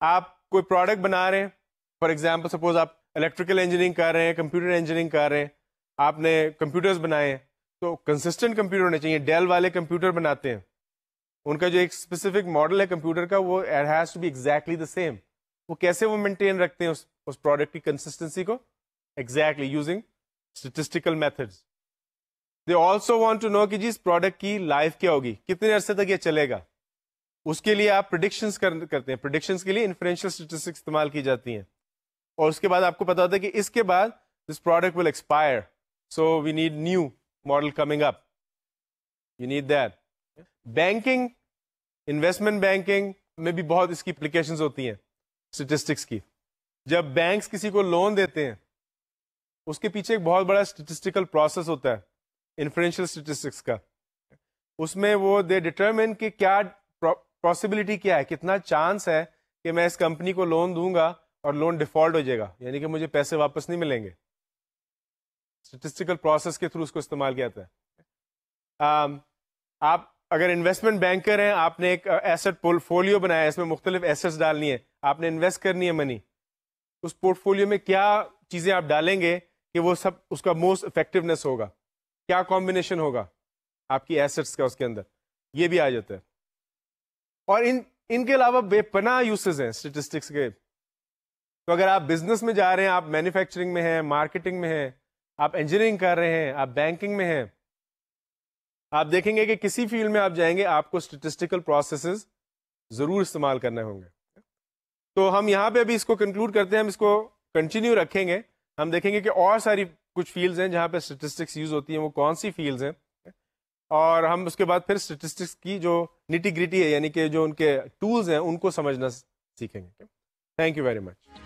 آپ کوئی پروڈکٹ بنا رہے ہیں, فار ایگزامپل سپوز آپ الیکٹریکل انجینئرنگ کر رہے ہیں, کمپیوٹر انجینئرنگ کر رہے ہیں, آپ نے کمپیوٹرز بنائے ہیں, تو کنسسٹنٹ کمپیوٹر ہونے چاہیے. ڈیل والے کمپیوٹر بناتے ہیں, ان کا جو ایک اسپیسیفک ماڈل ہے کمپیوٹر کا, وہ it has to be exactly the same. وہ کیسے وہ مینٹین رکھتے ہیں اس پروڈکٹ کی کنسسٹنسی کو, exactly using statistical methods. They also want to know کہ جی اس پروڈکٹ کی لائف کیا ہوگی, کتنے عرصے تک یہ چلے گا. اس کے لیے آپ پریڈکشنز کرتے ہیں. پریڈکشنز کے لیے انفرینشیل اسٹیٹسٹکس استعمال کی جاتی ہیں, اور اس کے بعد آپ کو پتا ہوتا ہے کہ اس کے بعد this product will expire, so we need new model coming up, you need that. Banking, investment banking میں بھی بہت اس کی اپلیکیشنز ہوتی ہیں اسٹیٹسٹکس کی. جب بینکس کسی کو لون دیتے ہیں, اس کے پیچھے ایک بہت بڑا اسٹیٹسٹیکل پروسیس ہوتا ہے انفرینشیل اسٹیٹسٹکس کا. اس میں وہ دے ڈٹرمن کہ کیا پاسبلٹی کیا ہے, کتنا چانس ہے کہ میں اس کمپنی کو لون دوں گا اور لون ڈیفالٹ ہو جائے گا, یعنی کہ مجھے پیسے واپس نہیں ملیں گے. اسٹیٹسٹیکل پروسیس کے تھرو اس کو استعمال کیا جاتا ہے. آپ اگر انویسٹمنٹ بینکر ہیں, آپ نے ایک ایسٹ پورٹفولیو بنایا ہے, اس میں مختلف ایسٹس ڈالنی ہے, آپ نے انویسٹ کرنی ہے منی. اس پورٹفولیو میں کیا چیزیں آپ ڈالیں گے کہ وہ سب اس کا موسٹ افیکٹونیس ہوگا, کیا کمبینیشن ہوگا آپ کی ایسٹس کا اس کے اندر, یہ بھی آ جاتا ہے. اور ان کے علاوہ بے پناہ یوسز ہیں اسٹیٹسٹکس کے. تو اگر آپ بزنس میں جا رہے ہیں, آپ مینوفیکچرنگ میں ہیں, مارکیٹنگ میں ہیں, آپ انجینئرنگ کر رہے ہیں, آپ بینکنگ میں ہیں, آپ دیکھیں گے کہ کسی فیلڈ میں آپ جائیں گے, آپ کو اسٹیٹسٹیکل پروسیسز ضرور استعمال کرنے ہوں گے. تو ہم یہاں پہ ابھی اس کو کنکلوڈ کرتے ہیں, ہم اس کو کنٹینیو رکھیں گے. ہم دیکھیں گے کہ اور ساری کچھ فیلڈز ہیں جہاں پہ اسٹیٹسٹکس یوز ہوتی ہیں, وہ کون سی فیلڈز ہیں, اور ہم اس کے بعد پھر اسٹیٹسٹکس کی جو نیٹی گریٹی ہے, یعنی کہ جو ان کے ٹولز ہیں, ان کو سمجھنا سیکھیں گے. Thank you very much.